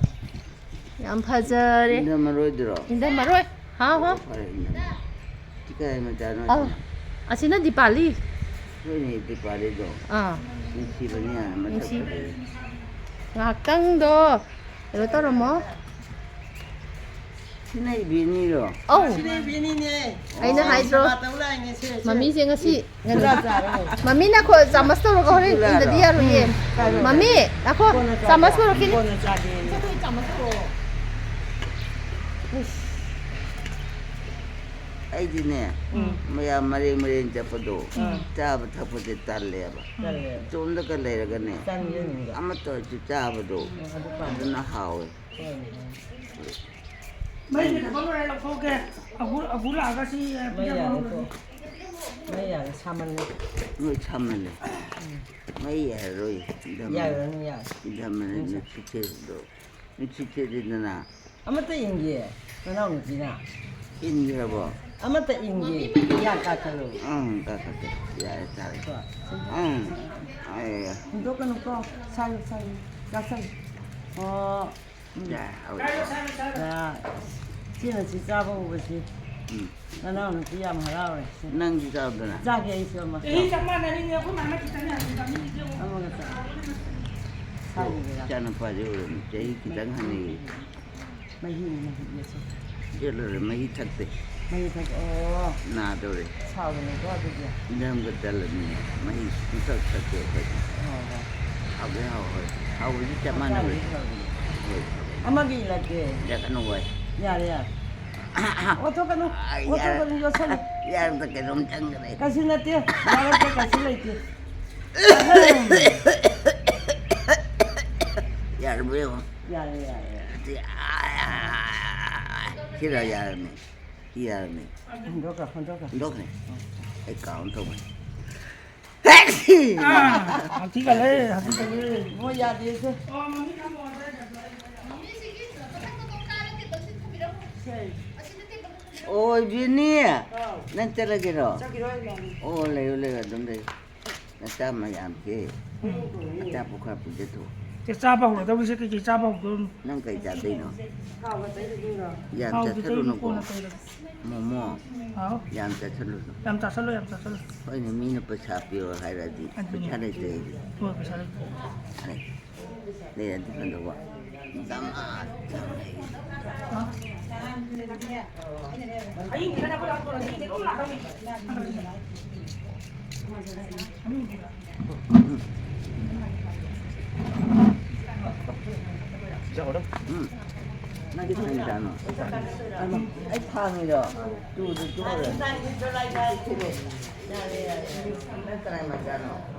ꯌꯥꯝ ꯐꯖꯔꯦ ꯏꯟꯊꯝꯃꯔꯣꯏꯗ꯭ꯔꯣ ꯏꯟꯊꯝꯃꯔꯣꯏ ꯍꯥꯎ ꯐꯔꯦ ꯏꯀꯥꯏ ꯃꯆꯥꯅꯣ ꯑꯁꯤꯅ ꯗꯤꯄꯥꯂꯤ ꯍꯣꯏꯅꯦ ꯗꯤꯄꯥꯂꯤꯗꯣ ꯅꯨꯡꯁꯤꯕꯅꯤ ꯌꯥꯝꯅ ꯃꯁꯛ ꯉꯥꯏꯍꯥꯛꯇꯪꯗꯣ ꯀꯩꯅꯣ ꯇꯧꯔꯝꯃꯣ ꯁꯤꯅ ꯏꯕꯦꯅꯤꯔꯣ ꯑꯧ ꯁꯤꯅꯦꯕꯤꯅꯤꯅꯦ ꯑꯩꯅ ꯍꯥꯏꯗ꯭ꯔꯣ ꯇꯧꯂꯥꯏꯅꯦ ꯁꯦ ꯃꯃꯤꯁꯦ ꯉꯁꯤ ꯃꯃꯤꯅ ꯆꯥꯃꯁ ꯇꯧꯔꯒ ꯍꯣꯔꯦꯟ ꯏꯟꯗꯗꯤ ꯌꯥꯔꯣꯏꯌꯦ ꯃꯃꯤ ꯂꯥꯛꯈꯣ ꯆꯥꯃꯁ ꯄꯨꯔꯛꯈꯤꯅꯤ ꯆꯥꯃꯁ ꯄꯨꯔꯛꯑꯣ ꯑꯩꯗꯤꯅꯦ ꯃꯌꯥꯝ ꯃꯔꯦꯡ ꯆꯠꯄꯗꯣ ꯆꯥꯕ ꯊꯛꯄꯁꯦ ꯇꯜꯂꯦꯕ ꯏꯇꯣꯝꯗꯒ ꯂꯩꯔꯒꯅꯦ ꯑꯃꯠꯇ ꯑꯣꯏꯔꯁꯨ ꯆꯥꯕꯗꯣ ꯑꯗꯨꯅ ꯍꯥꯎꯋꯦ ꯃꯩꯁꯦ ꯊꯕꯛ ꯂꯣꯏꯔꯦ ꯂꯧꯊꯣꯛꯀꯦ ꯑꯒꯨ ꯂꯥꯛꯑꯒ ꯁꯤ ꯃꯩ ꯌꯥꯔꯦ ꯁꯥꯃꯜꯂꯦ ꯅꯣꯏ ꯁꯝꯃꯜꯂꯦ ꯃꯩ ꯌꯥꯔꯔꯣꯏ ꯌꯥꯔꯅꯤ ꯌꯥꯔꯦ ꯏꯟꯊꯝꯃꯅꯤ ꯅꯨꯡꯁꯤꯠꯁꯤꯗꯅ ꯑꯃꯠꯇ ꯏꯟꯒꯦ ꯅꯅꯥꯎ ꯅꯨꯄꯤꯅ ꯏꯟꯈ꯭ꯔꯕꯣ ꯑꯃꯠꯇ ꯏꯟꯒꯦ ꯌꯥ ꯀꯥꯈꯠꯂꯨ ꯀꯥꯈꯠꯀꯦ ꯌꯥꯔꯦ ꯇꯥꯔꯦ ꯍꯨꯟꯗꯣꯛꯀꯅꯨꯀꯣ ꯁꯥꯏꯌꯨ ꯆꯥꯛꯁꯜꯂꯨ ꯑꯣ ꯁꯤꯅ ꯁꯤ ꯆꯥꯕ ꯎꯕꯁꯤ ꯅꯅꯥꯎ ꯅꯨꯄꯤ ꯌꯥꯝ ꯍꯔꯥꯎꯔꯦ ꯅꯪꯁꯨ ꯆꯥꯎꯗꯅ ꯆꯥꯒꯦ ꯑꯩꯁꯨ ꯑꯃ ꯆꯞ ꯃꯥꯟꯅꯔꯤꯅꯦ ꯑꯩꯈꯣꯏ ꯃꯥꯅ ꯈꯤꯇꯪ ꯑꯃꯒ ꯏꯆꯥꯅꯨꯄꯥꯁꯦ ꯑꯣꯏꯔꯝꯃꯤ ꯆꯍꯤ ꯈꯤꯇꯪ ꯍꯟꯅꯩ ꯃꯍꯤ ꯆꯦꯜꯂꯨꯔꯦ ꯃꯍꯤ ꯊꯛꯇꯦ ꯃꯍꯤ ꯊꯛ ꯑꯣ ꯅꯥꯗꯧꯔꯦ ꯁꯥꯎꯗꯅꯀꯣ ꯑꯗꯨꯗꯤ ꯏꯟꯊꯝꯒ ꯆꯜꯂꯅꯤ ꯃꯍꯤ ꯁꯨꯡꯊꯛ ꯊꯛꯇꯦ ꯑꯩꯈꯣꯏ ꯍꯥꯎꯕꯗꯤ ꯍꯥꯎꯕꯗꯤ ꯆꯞ ꯃꯥꯟꯅꯕꯅꯤ ꯍꯣꯏ ꯑꯃꯒ ꯏꯜꯂꯛꯀꯦ ꯌꯥꯀꯅꯨ ꯋꯥꯏ ꯌꯥꯔꯦ ꯑꯣꯊꯣꯛꯀꯅꯨ ꯌꯣꯠꯁꯜꯂꯨ ꯌꯥꯔꯗ ꯀꯩꯅꯣꯝ ꯆꯪꯒꯅꯤ ꯀꯩꯁꯨ ꯅꯠꯇꯦ ꯌꯥꯔꯛꯇꯦ ꯀꯩꯁꯨ ꯂꯩꯇꯦ ꯌꯥꯔꯕ ꯌꯦꯡꯉꯣ ꯌꯥꯔꯦ ꯁꯤꯔ ꯌꯥꯔꯅꯤ ꯁꯤ ꯌꯥꯔꯅꯤ ꯍꯨꯟꯗꯣꯛꯈ꯭ꯔꯦ ꯍꯨꯟꯗꯣꯛꯈ꯭ꯔꯦ ꯑꯩ ꯀꯥꯎꯟ ꯇꯧꯕꯅꯤ ꯍꯥꯊꯤꯒꯠꯂꯦ ꯃꯣꯏ ꯌꯥꯗꯦꯁꯦ ꯑꯣ ꯕꯤꯅꯤ ꯅꯪ ꯆꯠꯂꯒꯦꯔꯣ ꯑꯣ ꯂꯩꯌꯨ ꯑꯗꯨꯝ ꯂꯩꯌꯨ ꯅꯆꯥ ꯃꯌꯥꯝꯁꯦ ꯑꯆꯥꯄꯣꯠ ꯈꯔ ꯄꯤꯖꯊꯣꯛ ꯆꯥꯕ ꯍꯧꯔꯗꯧꯔꯤꯁꯦ ꯀꯩꯀꯩ ꯆꯥꯕ ꯍꯧꯗꯣꯏꯅꯣ ꯅꯪ ꯀꯩ ꯆꯥꯗꯣꯏꯅꯣ ꯌꯥꯝ ꯆꯠꯁꯜꯂꯨꯅꯨꯀꯣ ꯃꯣꯃꯣ ꯌꯥꯝ ꯆꯠꯁꯜꯂꯨꯅꯨ ꯌꯥꯝ ꯆꯥꯁꯜꯂꯨ ꯍꯣꯏꯅꯦ ꯃꯤꯅ ꯄꯩꯁꯥ ꯄꯤꯔꯣ ꯍꯥꯏꯔꯗꯤ ꯄꯩꯁꯥ ꯂꯩꯇꯦ ꯍꯣꯏ ꯄꯩꯁꯥ ꯂꯩꯇꯦ 네, 근데 와. 잠아. 아이 기다려 보라 보라 이게 또 나가면 진짜 어렵? 응. 나 괜찮잖아. 아이 탕이요. 두두 두래. 몇 사람 맞잖아.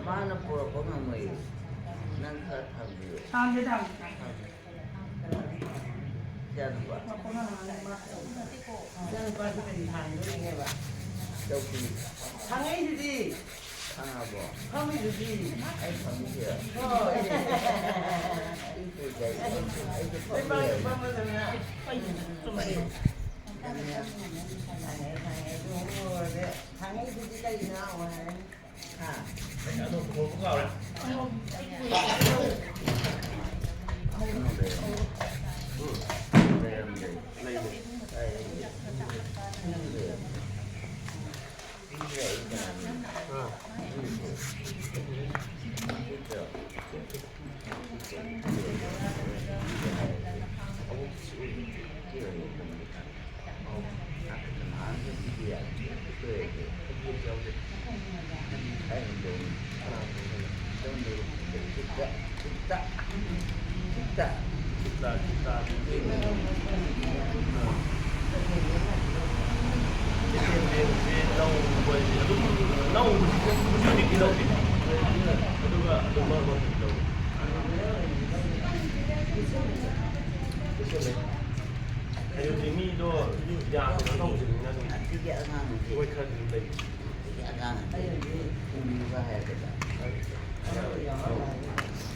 Mana pura pengen mai, nang kata dia. 사람들 다 Jangan buat. Jauhi. Hang apa? Ai kami dia. Itu jadi. 나도 그거 가래.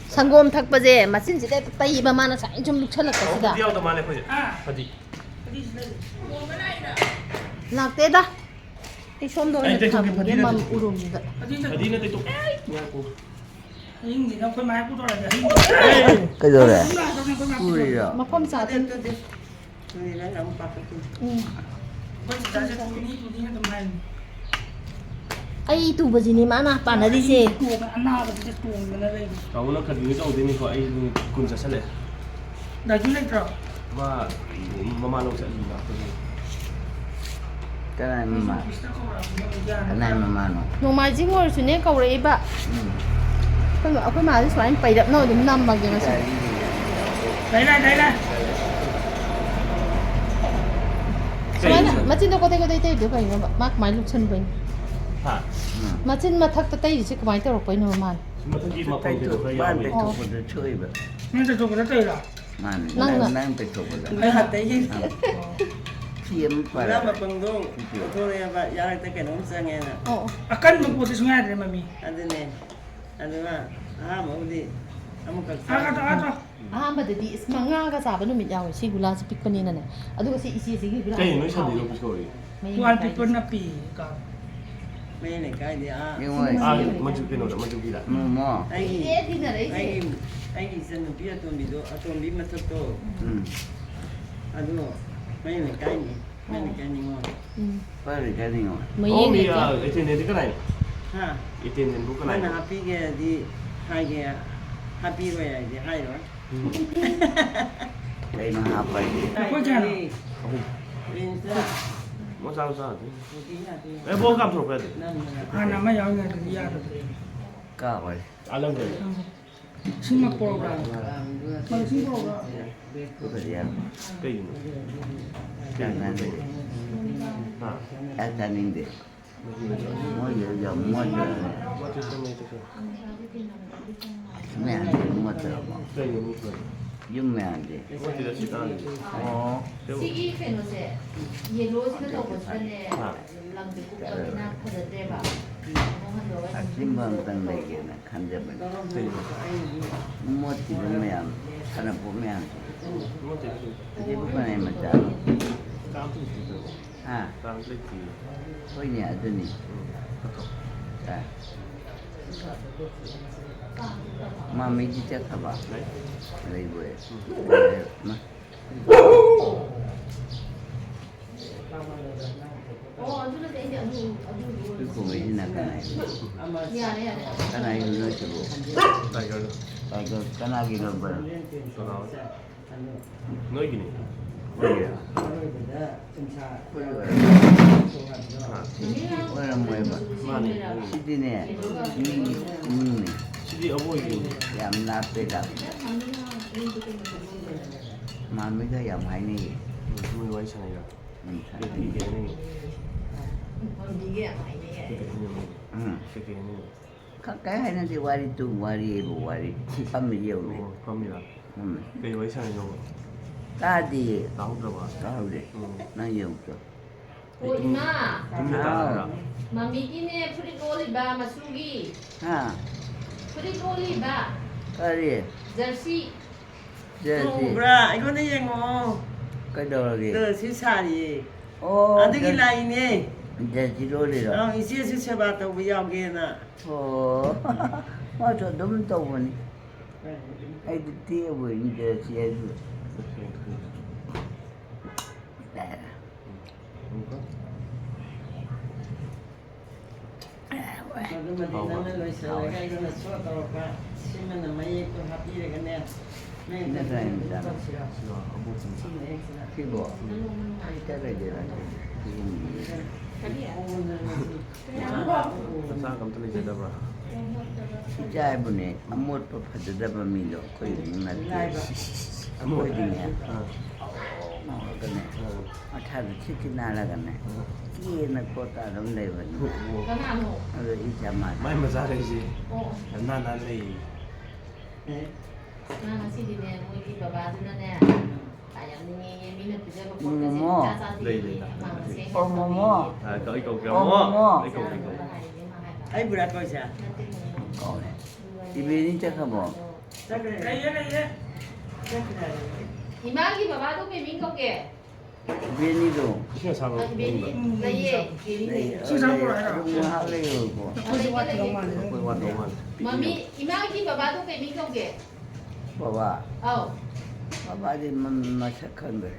상곰 탁바제 마친지대 따이바 마나 사인 좀 룩찰락까지다. 어디야도 말해 거지. 어디? 낙대다. 이 솜도 아니, 근데 저기 게 맘 우롱이가. 어디는 또 뭐고? hình thì nó khơi máy cũng rồi là hình Cái rồi đấy. cũng là trong này khơi máy Ui rồi. 마펌 사든. vẫn chỉ ra sẽ tụi đi tầm hành 아이 두버지니 많아 빠나디지. tuồng ăn nào là sẽ tuồng cái này 저거는 그 유저 어디니 거 아이 군자 살래. đại chúng này rồi 와 뭐만 오자 이나. Cái này mà. Cái này mà nó. 노마지 뭘 주네 가오레이바. 그럼 아까 말이 소인 빠이답 너 좀 남방게 가서. đấy này 소인 마친도 고대고대 때 되고 이거 막 많이 룩천 보인. 하. 마친 마탁도 따이지 그 많이 때로 보이는 만. 뭐든지 뭐 Tay 거기도 thuộc 거기 ban 야외. tay thuộc của đứa chơi vậy. nên là tôi có tới rồi Mà Năng năng tay thuộc của đứa. Cái hạt đấy chứ. Chiếm phải Ra là. mà bằng đông. Thôi em vậy, ra tới cái nón sang nghe nè. 어. à cân một bộ thì xuống ngay rồi mà mình Ăn thế này. Ăn thế mà. À mà đi. Ăn một cái. à 아한바드디 스망아가 잡은 놈이 야오 시굴라지 픽거니네. 아두가 시 이시 시굴라. 게임 는 셔도 이거 비서리. hoàn bị phân là pì cả Mấy này cái gì à? Nhưng mà 아, 먼저 비노다. 먼저 비다. mua. Anh gì? 디나래 Anh gì dân biết là tuần bị đó, tuần bị mất tốt. Ừ. À đúng rồi. Mấy này cái gì? Mấy này cái gì ngon. Phải là cái gì ngon. 뭐 어, 얘네. 미야. 이때는 이거 나이. Ha. 이때는 누가 Mấy 나이. là happy cái đi hai cái happy rồi thì hai rồi. Đây nó hạp vậy. có chả Bên ra. 뭐 싸우자. Một tí là tí. 에, 뭐 감소 그래. Năm là. à nằm mấy giờ thì ra được Cao vậy. 알람 그래. xin mặc bộ rồi Làm vừa. mà xin bộ rồi Có thời gian. 게임. Chẳng hạn gì. 아. Em chẳng nên gì. Mỗi giờ mỗi giờ. 맞지 때문에 이렇게. Mẹ ăn gì mua tờ mà. 게임 무슨. Dùng mẹ ăn gì. 어디다 시다. Ồ. 시기 페노세 예로지는 더 보시네. 랑데 국가나 커데바. 아침만 딱 내게는 간접을. 뭐 지금 mẹ ăn. 하나 보면. 뭐지? 이제 부분에 맞잖아. 다음 주 있어. อ่า 다음 주 있지. ค่อยเนี่ยตัวนี้อ่ามาไม่จิจะขับอะไรเว้ยมา คือคงไม่น่ากันไหนกันไหนอยู่เลยจะรู้ 나 이거 แต่ก็กันไหนกินแล้วบ้าง 전화. 너 이기니? ไม่เยอะ zum Char. ไม่เยอะว่าเราไม่บ้าง 많이. ที่ที่เนี่ยมีนี่ 시디 어버 이기니? ยำนาเป็ดมันไม่เคยยำให้นี่ 물 와이잖아요. มันใช่ 이게는 이게 아니네. 그게는 ข้าแก่ให้นั่นที่วารีตุ้งวารีบุวารีทำไม่เยอะเลย 겁니다. 그 와이잖아요. กล้าดี 나오더라. ก็เอาเลยนั่งเยอะจ้ะ 오 이마. 아. 마미기네 프리골리바 마수기. ฮ่า 프리골리바 ก็เรีย 저시. เจ้าสิ Bra, iko na yang mo. ก็โดนเลย The sisari. โอ้ Ante ki lai ni. เจ้าสิโดนเลยเหรอ Oh, isi isi seba to bu yao ge na. โอ้ว่าจะดมตัวนี่ไอ้ที่เว้ยนี่จะเสียดูได้ Madu madina na lo isa la kai na so to ka. Simen na mai ko happy re ka ne. Ne na sa ni da. Khi bỏ hay cái này để lại 사 감독이 되더라. trai bữa nay một phần từ đó mà mình được coi những là coi gì nhỉ nó cái này nó thay được chiếc cái nào là cái này kia nó có ta đóng đầy vậy 가나노. rồi ít chả mà 많이 맞아야지. 어. 나나네. 나나 시디네 모이기 바바드나네. 아야능이 예민은 그저거 어머머 아, 너 이거 어머머. 이거. Ai bra ko sa. có này thì bênนี้chắc không bỏ Sa ka. Lai ye lai ye. 이마기 바바도 게 민거게. bênนี้rồi 시간 잘 아니 베니 나예 예린이. đúng hao lấy rồi của Kuzi wat lo ma le. 거기 와 너무 마미 이마기 바바도 게 민거게. 봐봐 어. 봐봐 thì mà sẽ không được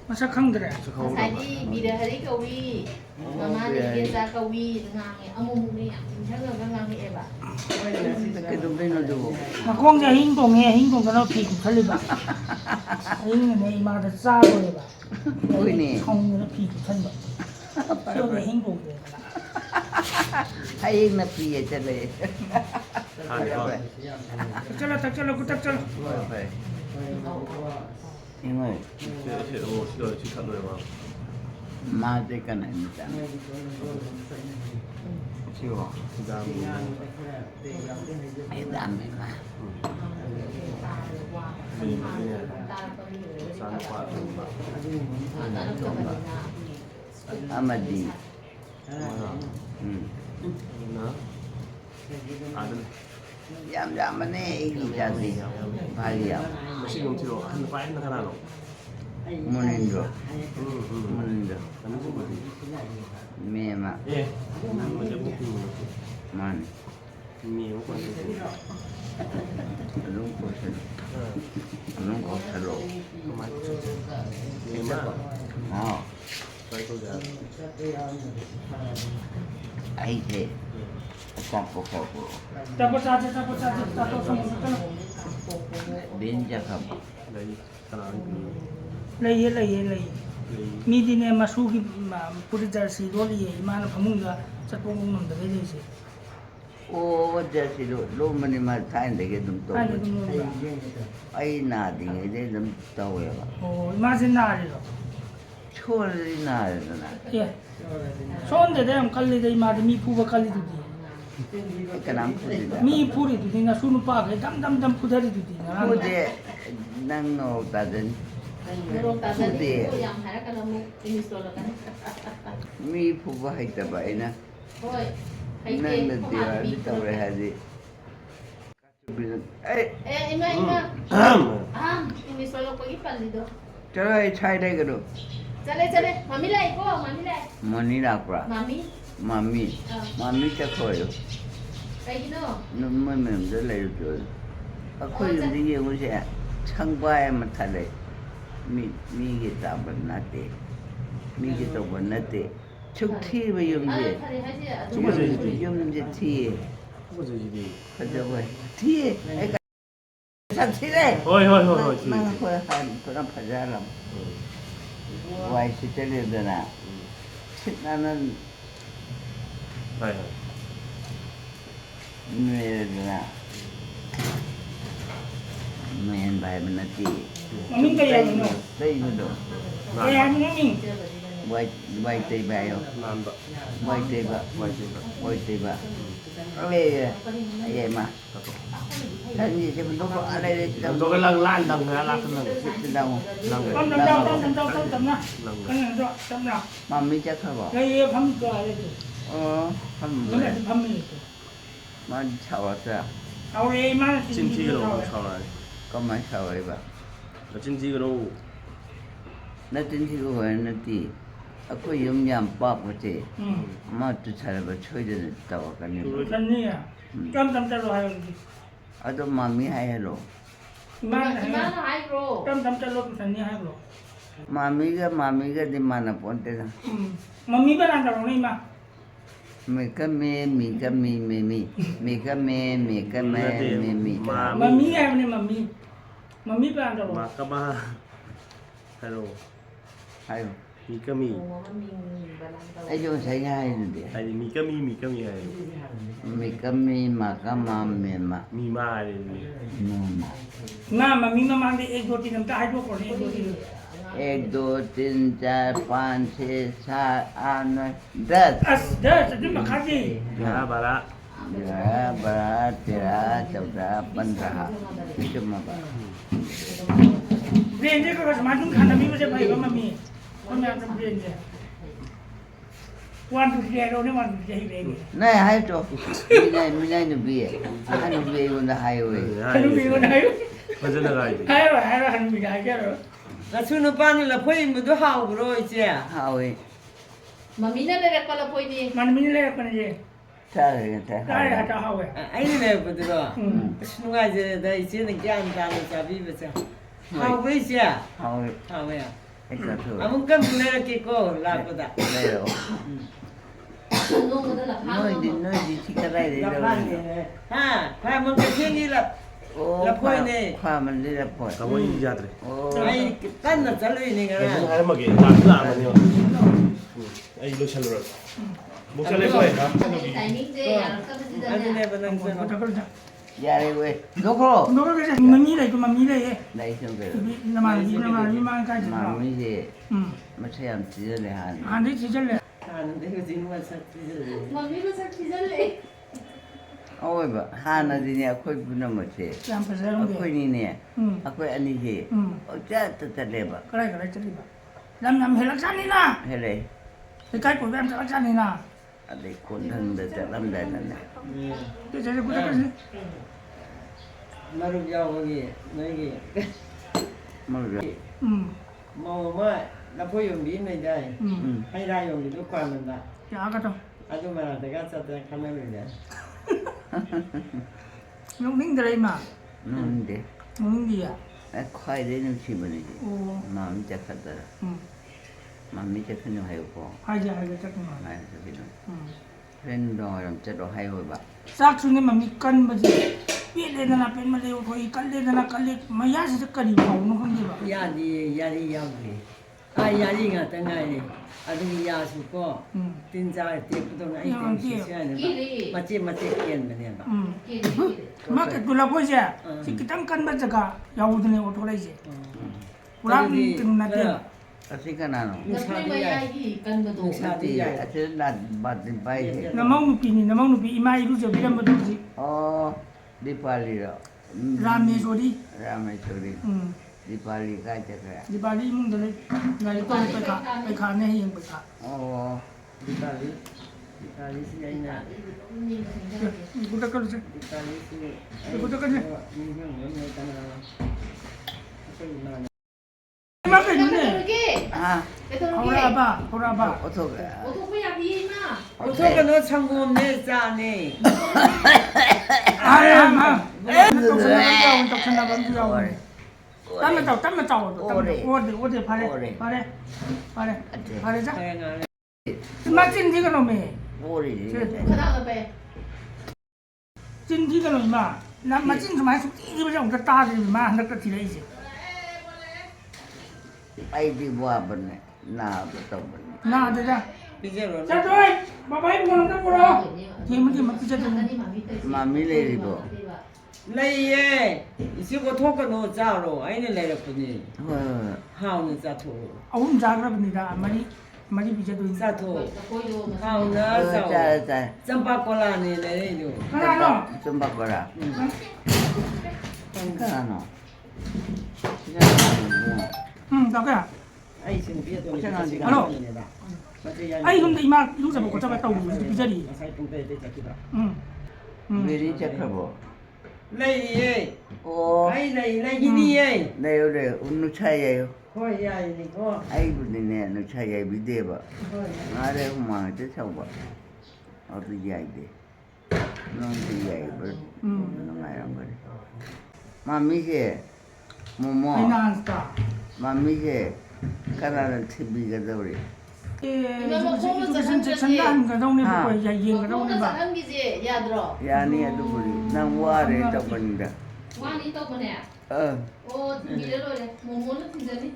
Masa khang dre. 사이디 미르하리 거위. 마마니 겐자 거위 등항에 아무무니 인차가 강강히 해봐. cái đúng bên nó đủ Ma kong ja hing dong he hing dong ka no phi ku thali ba. Hing ne ma da sa go le ba. Ôi nè. Không nó phi ku thali ba. So ne hing dong de. hay nó phi cho lấy Chala ku tak chala. phải nhưng mà 시간 시간 넣어봐. mà cái này mình chẳng chưa 그다음에 hay làm này mà Amadi 나 아들 giảm anh ấy gì ra gì phải giảm 식용티로 한 파인 하나로. muốn được 응. muốn được 남는 거지. mẹ mà 예. 먼저 먹고 mà 미용 거. đúng của thật đúng của thật rồi 얘만 빨리가. ấy thế con của cậu Ta po sa ta to song chala. đến cho không 네. 하나 Lai ye. Mi di ne masu ki puri jersey ro li ye ma na phamung da chat po ngom da le se. ô vật chất thì lúc mình mà thay để cái đúng Ai tốt le dum lo. ấy là thì cái đấy đúng tao vậy mà Oh, ma sin na le lo. chua đi nào rồi nè Ye. Son de am kalli dai ma de mi pu ba kalli du di. cái nắm của gì đó Mi puri du di na sunu pa ke dam pu dari du di na. cô để năng ngộ ta đến Dorong tata ni ko yang harap kana mo install kan. mi phụ va hay ta vậy nè Hoy. năng là điều đi tao rồi hay gì ấy Ima. Ah, install ko ipal dito. trời ơi sai đây cái đồ चले mummy लाई को mummy लाई money Lapra mummy मामी मामी चखोयो कहीं no नम्मा में जो ले जो अखोई युद्ध ये मुझे छंगबाय मथले मी के ताबन नाते मी के तो बनते छुट्टी में युद्ध युद्ध थी 뭐지 그저 थी 사실에 호이 나는 그런 파자람 와이 시절이더라 나는 하이 누에더라 맨 바이브나티 Mami kaya ano? 때이도 Kaya ano mami? 와이 때이바요 난다 와이 때이바 와이 때이바 알레 아예마 사실 지금 너무 알레 너 그냥 란당 그냥 라트는 진다고 Con tầm na. Con này đó, tầm na. 마음이 착하고 Cái phẩm cơ này chứ. 한 Cái này phẩm này. 만 차웠어 Tao đi mà. 찐티그로 차와라 그만 차워봐 찐티그로 나 찐티고 왔는데 아까 영양 빠보지 Ừ. 아마 또 차려봐 초이전에 있다고 가니 Chân đi à. Trong tầm tầm rồi. 아도 마음이 하야로 Iman Iman này. là 2 bro Trong tầm tầm rồi chân đi hai rồi. 마미가 디마나 본때가 Mami bên ăn đâu này mà. 미카메 Mami em này mami. Mami bên ăn đâu. 마카마 hello 아유 미카미 애좀 생각해야 되는데 아니 미카미 아니 미카미 마카마 메마 미마 아니 노마 Na mami mà mang đi 1 2 3 4 2 còn 1 2 3. 1 2 3 4 5 6 7 8 9 10 As dah jadi makan đi. 야 봐라 Ya, berat, ya, coba, pendah, cuma Brain dia kalau semakin kan mami macam baik mami. Kau yang macam brain dia. 1 2 3 đâu ni 1 2 3 brain. Này, hai chỗ, mình nu bia, hai nu bia on the highway. Kan mami kau dah. 먼저 나가야지 Hai rồi kan mami dah ke rồi. 나 주는 반을 나 보이 모두 하고 그러 이제. Highway, mami na le pala poi ni Mana mini le kan je. saya kata Dah highway. ada hawe. 아이네 보더라. Hmm. 신우가 이제 나 이제는 짠다는 잡이 보자. 하고 이제. Highway, 하고야. itu tu. 아무 건 내려게 고 라보다. Leo, no mo da la noi di kita rai di 나 leo. 반이네. 아, 과문 그 생일라. Oh, Lapoy kwaman di lapoy. 가만히 이제 하더래 Oh, 아이 딴나 잘로이네 무슨 가. 할머니 나도 안 하네요 아이 로샬로라 목살내 거야 timing je yaar ka bhi da 아니네 보는 Kau 거. dah kerja. ya le we. Dokro. Kau kerja. Mami le tu mami le. Dai chung ke. Nama makan kan. Mami je, Hmm. macam yang dia le han. Andi cicil le. 하는데 그 지금 와서 찌질. mami ko sa chizal le Oh, ba, han di ni aku guna macam. Yang pasal Aku orang. ni ni, Hmm. aku ani je. Hmm. Oh, jatuh terleba. Kerai cari ba. Nam helak sana na. Hele, Dekat pun nam helak sana na. ada kondang dah dalam dah nana. Dia jadi kuda kerja. 마루 야오기 너기 Malu. 뭐뭐 나 보여 미네 дай. 하이라 용기도 관는다. Ya kata. 아주 말아 내가 저때 카메라를. Yung ning dari ma. Nanti, Yung dia. aku ada ni mesti beri. Oh. Mami cakap dah, mami cakap ni hai ko. Haja cak ma. Hai tapi tu. Friend dong orang cakap hai ko ba. Sak suni mami kan baje. Pi le na pen ma le thoi kal le na kal le maya se kari pa no kan dia ba. 야리 야리 야리. 아 야리가 땡아이. 아들이 야수고 딘자에 띠부동 아이 딘시시하는 거. 맞지 깬네 봐. Ma ke tula ko ja. Si kitang kan ba jaga ya udne o thole je. Pulang tin na te. Kasi kan ano. na poi mai ai hi kan ba do Nanti, asyik nak batin baik. Namang nupi ni namang nupi ima iru je biram ba do ji. Oh, di Bali lo. Rameshwari. Rameshwari. Di Bali kan cakap. Di Bali mung dale ngai ko pe kha ne hi pe kha. Oh, 이탈리 이탈리 시아이나 Kuda kar je. 이탈리 시 Kuda kar je. 민경 뭐 있잖아. Ma ke ni ne. ke 아, 호라바 호라바 어떻게? 어떻게 야 비마. 어떻게 너 참고 내 짜네. 아야 똑천나 반주야 땀을 어디 발에 자 맞진 네가 놈이 머리. 그다음에 배. 진 네가 놈이 나 맞진 좀 많이 이거 좀 따지 마 한다 그 뒤에 이제 아이디 뭐하버네. 나부터 버네. 나 되자 이제로 자 저이 바바이 보는 거 보러 뒤에 피자 좀 마밀레리고. 레이에 이거 토가 너 짜로 아이는 레려보니 어. 하우는 짜토 아웅 자그랍니다 많이 피자 도 인사 짜토 하우는 짜오 자. 짬바콜라니 레이요 하나 좀 바꿔라. 괜찮아. 나가 아이 지금 비에도 알어. 아이 근데 이마 이거 먹고 잡았다 우리 이 자리 사이 동대 대자기다 미리 체크해보. 레이에 오. 아이 레이니에 네, 요래 운누 차이에요. 거야 이거 아이고, 네, 너 차이에 믿어봐. 나래 후망 쫓아봐. 어디 이야기? 너한테 이야기 뭘? 너가 이런 거래. 마미씨, 뭐뭐? 아이나스타 마미씨, 까나는 TV가 더우리. 전단 가동네 보고 야 이행 가동네 콩은 봐 사람 기지 야 들어. 야니 아도 우리 난 와래 떠버린다. 와니 또 보내. 어. 미래로래. 뭐는 팀전이?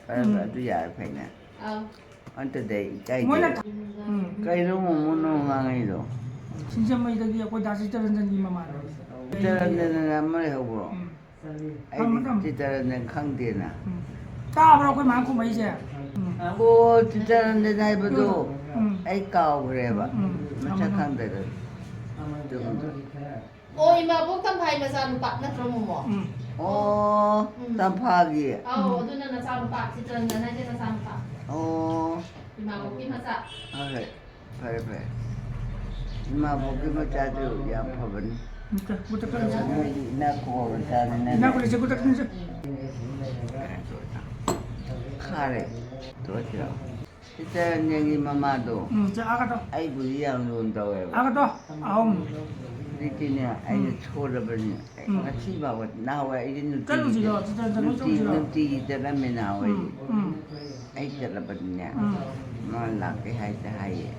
아주 얇아냐. 아. 안때 이까이. 뭐나 까이로 뭐는 망이도. 진짜 뭐 이게 거기 다시 떨어진 이마만 저런데는 안 말해 하고. 아이 진짜는 강대나. 까불어 그 많고 뭐 이제 뭐 진짜는데 나이봐도 아이 까오 그래 봐. 착한 데를. 이마 복탄 파이 마산 박 나 그럼 뭐. 땀파기. 어두는 나 사람 박 진짜 나 이제 나 사람 박. 이마 복기 마사. 그래. 이마 보기만 짜도 양파버니. buta kan 나 그거 짜는 ina ko je buta kan je 카레 도시라. 진짜 얘기 마마도 ja aga to 아이고 이양 논다고 해. aga to aum 리티냐 아이고 초라버니. 같이 봐고 나와 이제 kan ji do ta ta no 눈티 ji do 눈티 있다면 나와. 아이 잘라버냐. 말라게 하이다 하이.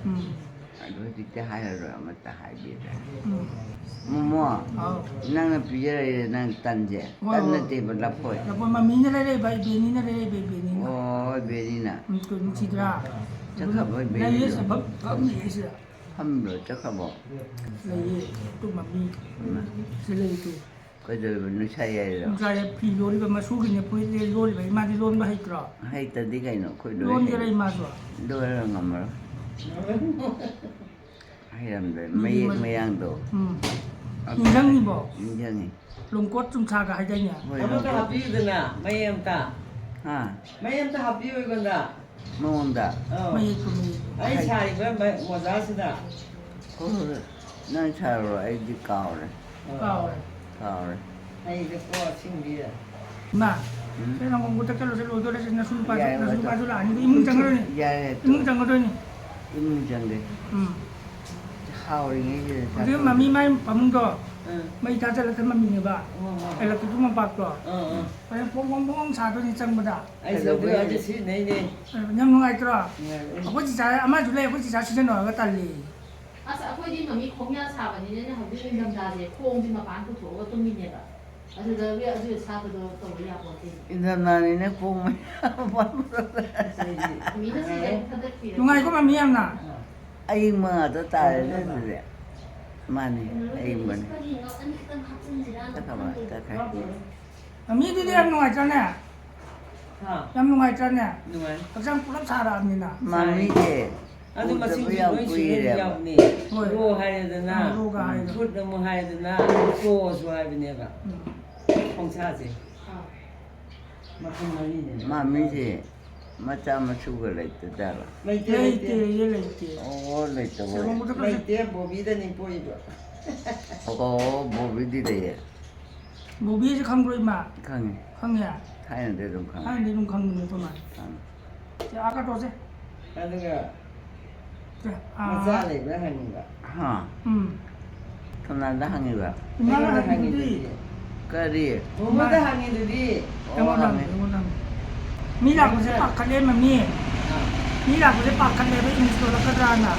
아주 진짜 하이로 아무다 하이비다. 뭐 나는 비저래 난 단제. 단내 때보다 포. ya po ma min le ba be ni na le be ni 오 베리나. ko ni chi dra 잠깐 뭐 na ye 베리. sa ba ni ye sa 함로 잠깐 뭐. la ye tu ma mi se le tu 그저 누차야요. ja ye pi lo ri ba ma su ki ne pu le lo ri ba ma di lo ba hai tra 하이다 네가 있노. 그도. lo ni re ma so 너랑 아마. 하이람들 매양도 ni jang ni bo 인정해. long kot chung cha ga hai dai nya 아무도 합의되나 마이엠다 아, 마이엠다 합의되건다 먹는다. ma ye ko mi 아이 차리 왜 모자시다 그거를 난 차로 아이디 까오래. ka 까오래. 아이 이거 신비야 ma cái nào cũng có cái lo do le na sun pa la ni im jang ro ni 야래 im jang ro ni 임장대. 하오링이 이제 cái mà mi mai pam do 응 mai ta cha la kan ma mi ne ba ai la tu ma pa do 응 pa pong sa do ni chang ba da 아이 저도 아저씨 네네 nyam no ai tra ko ji cha ama ju le ko ji cha chi no ga ta li 아서 아코디 마미 공야 사바니네 하고 좀 다제 콩지 마 반도 도가 좀 미네가. 아서 저기 아주 사도도 또 우리야 보지. 인사나니네 뽕을 미는 시대 타득기. lu ngai ko ma mi am na 아이마도 따르는데 많이 아이만 잠깐만 잠깐 mi di am no ai cha na 아 am no ai cha na 누가 ko jang pulap sa ra ni na 마미게 아니 마치 우리야 이거 부이래 시야니 로 해야 되나 굿 너무 해야 되나 고 좋아야 되냐가 홍차지 맞은 말이네 마미게 맞자마 죽을래 때다라 le te ye le te 오 레또 se ko buta ka 마이때 보비더니 보이고 오 뭐비디래 mo bi je khang ro ma 강해 khang ya 타이는데 좀 강. 하는데 좀 강릉에 돈 많이. 자, 아까 도세. 그러니까 자, 맞아래 왜 하는가? 하. 그날도 항이가. 이만한 하는데 까리. 뭐뭐다 하는들이 영원한. 미라고 제 박칼레 맘이. 미라고 제 박칼레 왜 인스도 라카드라나.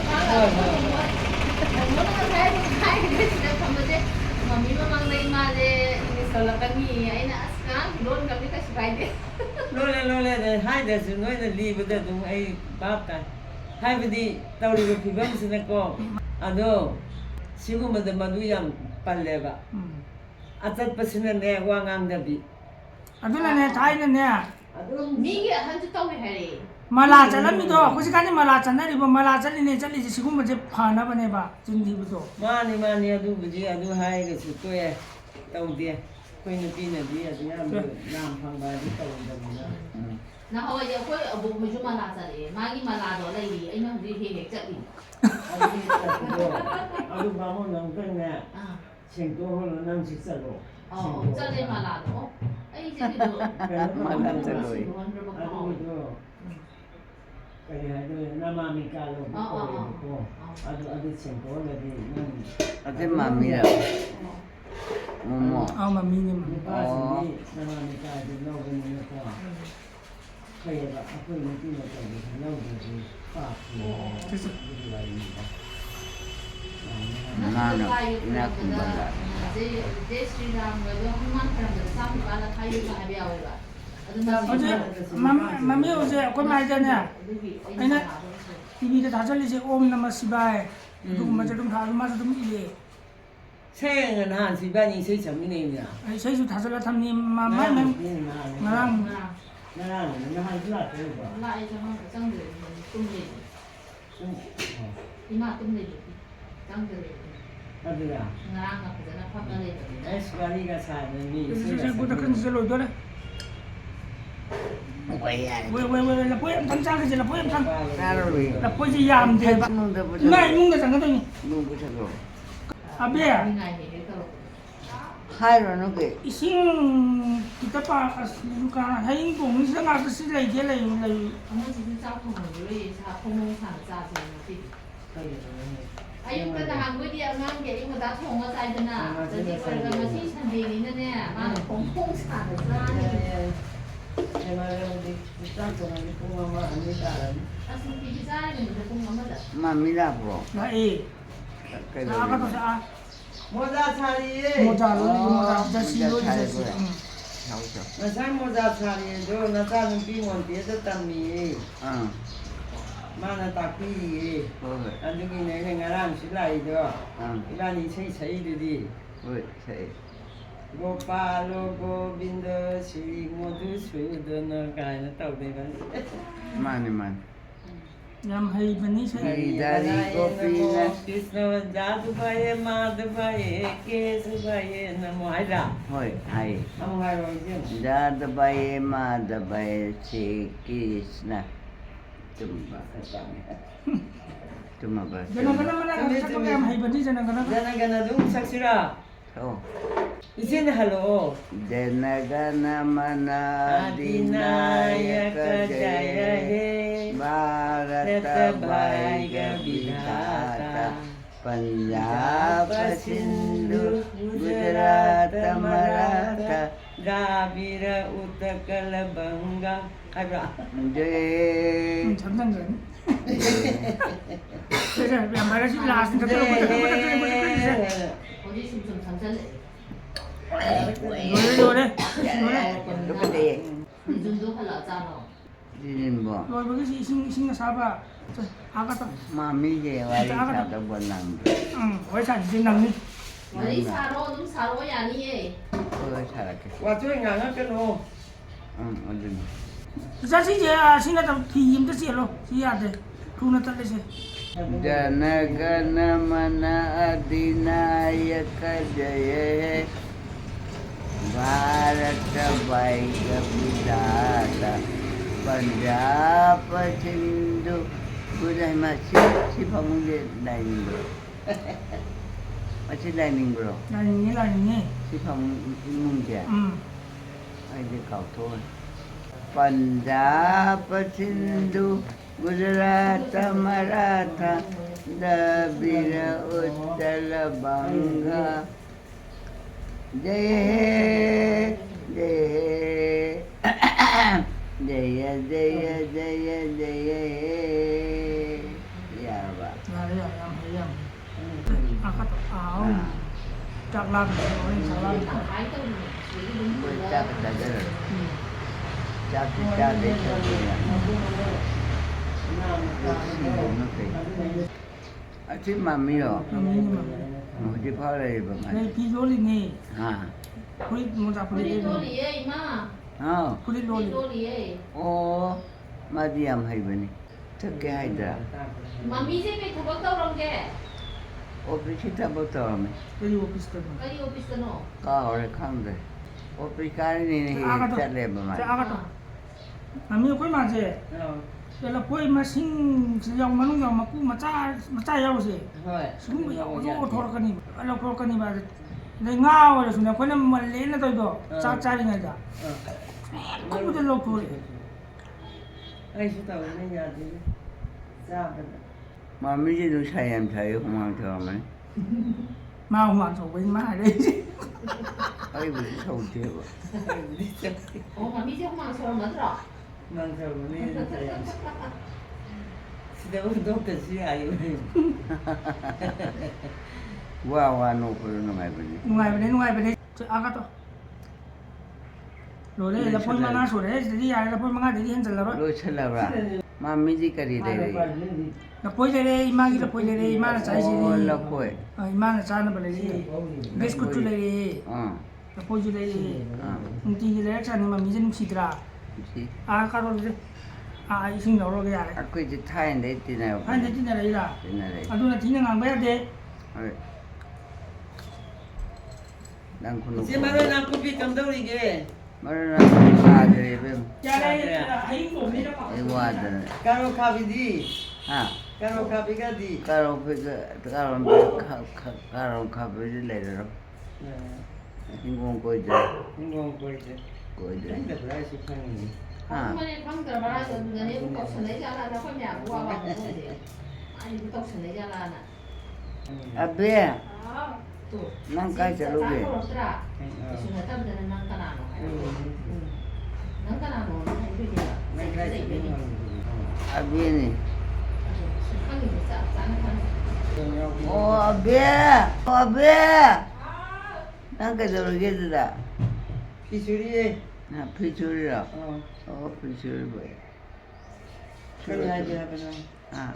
Mami memang lain male ini soal kami, aina sekarang don kami kasih baik. 노래 하이데스 노래 리브데 좀 에이 밥까 하이브디 떠오르고 비범스네고 아도 지금부터 마두양 빨래가 아tatpa스는 내 왕암대비 아들네 다이네. Migi 한주 tahu hari. 말라 잘랍니다. 고시간에 말라 잘나리고 말라 잘리네 잘리지 지금 뭐지 파나 보내 봐. 진디부터. 많이 아두부지 아두 하이게스 또에 떠오디에 코이는 띠네디 아주 남 방바디 떠온답니다 Na hawa ya koi abu muju mala sari, magi mala do lagi, aina hudi he jadi. 아두 바모 남편네 생도로 남식사로 Oh, jadi mala do. Ai jadi do. Mala tuloy. 아두도 kaya do namamikalo ko adu 생도 레디 Ate mami na. Momo. 아, 마미님. 바지 namamikalo 노고는 거 kaya ako yung tinatawag na 노고지 파티 그래서 Nano, inakumbaga. Jadi Sri Ram itu Hanuman kerana sama kala kayu tak ada awal. 어제 마미 어제 그 말잖아. 아니나 TV에 다 잘리지 옴 나마 시바에. 누구 맞아 좀 다른 맞아 좀 이래. 생은 한 시반이 세 점이네요 아니 세수 다 잘라 탐님 마마는 나랑 나랑 한 줄알 되고 Lah itu mah cang deh, tumle. Ima tumle. Cang deh. 아들아 Ngarang apa jadi apa kali itu. 에스바리가 사는 이 세수 보다 큰 절로 돌아. 왜 라포에 당장 그지 라포에 당. Karoli. 라포지 야암데. Nung dapat 나 이문가 장가더니 nung ko sa 아베 Ini ngai itu. Hayro no ke. 이싱 기타파 누가 하인 공사 가서 쓰래 이게 래 Kamu sih cakap ngomong, saya ngomong sana sih. Ayun ka tahan ko dia ngang kaya yung dati ko nga tayo na. Jadi kalau masih sendiri na niya, pong sana sana. Asal kita ni kita pong mama dah. Mami na bro. 나에 Kay 아까 또 아. 모자 사리에 모자로 모자 자시로 자시. Hausa. 나산 모자 사리에도 나자는 비원 뒤에서 땀이 마나 딱비 Okay. 안중이 내내 나랑 실라이도 Ah. 이란이 체이들이 Wait, say. 고팔로 고빈도 시 모두 수도는 가는 떠오르는 Mani man. ям 하이바니 세. Dari kopi na. Krishna जादुबाये माधुबाये केशुबाये NaMo आइरा Hoy, ay. हम हाय रोजे Dadabaye madabaye si Krishna. Tumabas. jangan mana satu ям 하이바니 jangan gana gana dung saksira Oh. isin halo Janagana mana adinayaka dinayaka jaya jaya he Bharata Bhaiga Vidhata Punjab Sindhu Gujarat Maratha Davira Utakal Banga Abra Jai 잠잠근. 그래서 야 말하지 라스가 들어보자. 어디 좀 잠잘. 노래. Lupati. 이 정도 할라 잖아. Dinin mo. 너 거기 싱싱 사바. 아가다. Mami je wali sa tabunang. 응. 어디서 이제 남니? Wali saro dum saro yani eh. Oh, sarake. Wajoy nga ka no Odin. 자시 이제 신나다 팀도 지로 지야데. 그나 탈레세. Janagana mana adinayaka jaya Bharata Bhaiga Vidhata Punjab Sindhu Gujarat masih pamungge dining bro. Masih dining bro. 나니. Si pamungge. 응. Ay di kau thôi. Punjab Sindhu Gujarat Maratha Dravid Utkal बंगा जय जय जय जय जय जय या बात จากลาจากลา chắc cha để cho tôi à chứ mà mi rồi một chiếc pháo đây bằng ใน này พี่โรลินี่ à คุยมันจะคุย 프리 로리에 이마. oh คุยโรลิ 로리에. ô mà đi làm hay vậy chắc cái hay đó 마미 집에 구박 떠오른 게. ô bị chết ta bao giờ mày ไปอยู่ออฟฟิศกัน 까리 오피스노. có rồi không rồi ô bị cái này này chắc lên mà จะ mày อากันมันมีคุยมาเจแต่ละคุยมาสิงสิยองมันต้องยองมากู้มาจ้ายาวสิ Thôi. สมมติว่าโอ้โทรกันนี่เราโทรกันนี่มาในเงาอะไรสุดเนี่ยคนนั้นมันเล่นนะตัวเดียวจ้ายังไงจ้ะก็ไม่ได้ลงทุน Ai chú tàu nó nhà thì ra bên mà mấy cái đồ xài em thấy không ăn cho mày มาหัวโฉบเป็นมาเลย ấy bị sâu chưa 어, 마미 집 엄마 소름 맞더라. mang theo nó lên thì đâu đâu cần gì ai vậy qua qua nụ cười nó mày bên นุ่งไงไปเลยนุ่งไงไปเลยจะอากันต่อโหเลยแล้วพ่อมาหน้าสวยเลยจะที่ยายแล้วพ่อมาหน้าจะที่เห็นจังแล้ว đôi chân là ra mà mấy cái cái gì đây đây แล้วพ่อจะเลยมากี่แล้วพ่อจะเลยมาแล้วใจสิ ô là quậy มาแล้วใจนั่นไปเลยบิสกุตจุเลย à แล้วพ่อจะเลย à บางทีเลยฉันนี่มันมีเส้นสีตรา gì อาการเลยสิ่งเราเราก็อยากเลย à quậy thì thay đấy thì nào อันนี้ที่ไหนล่ะ thì này đây อันนู้นที่นั่งงานแบบเด็ก Ơi. đang con nụ chứ mà nó làm công việc cầm đâu đi kìa mà nó làm xa rồi bên ยายเลยให้ผมนี่แล้ว ấy qua rồi caro cà phê đi à caro cà phê cái đi karaoke karaoke đi lấy rồi nhưng con coi chưa không ngon quay chứ coi chưa đánh được ra sự khăn gì à 엄마는 방들 말아서 너네 꼭 전해자라 나 혼자 뭐가 봐. 아니 또 전해자라나. à bé 아, 또. năng cái cho lúc đi 없더라. 지금 남자는 난가나노. 난가나노. 이거야. ngay ra chỉ biết ngon à bé này 한개 진짜 짜는 한. ô bé năng cái cho lúc đi ra khi chú đi à phi chui rồi ờ ô phi chui vậy cái gì hay cái bên nào à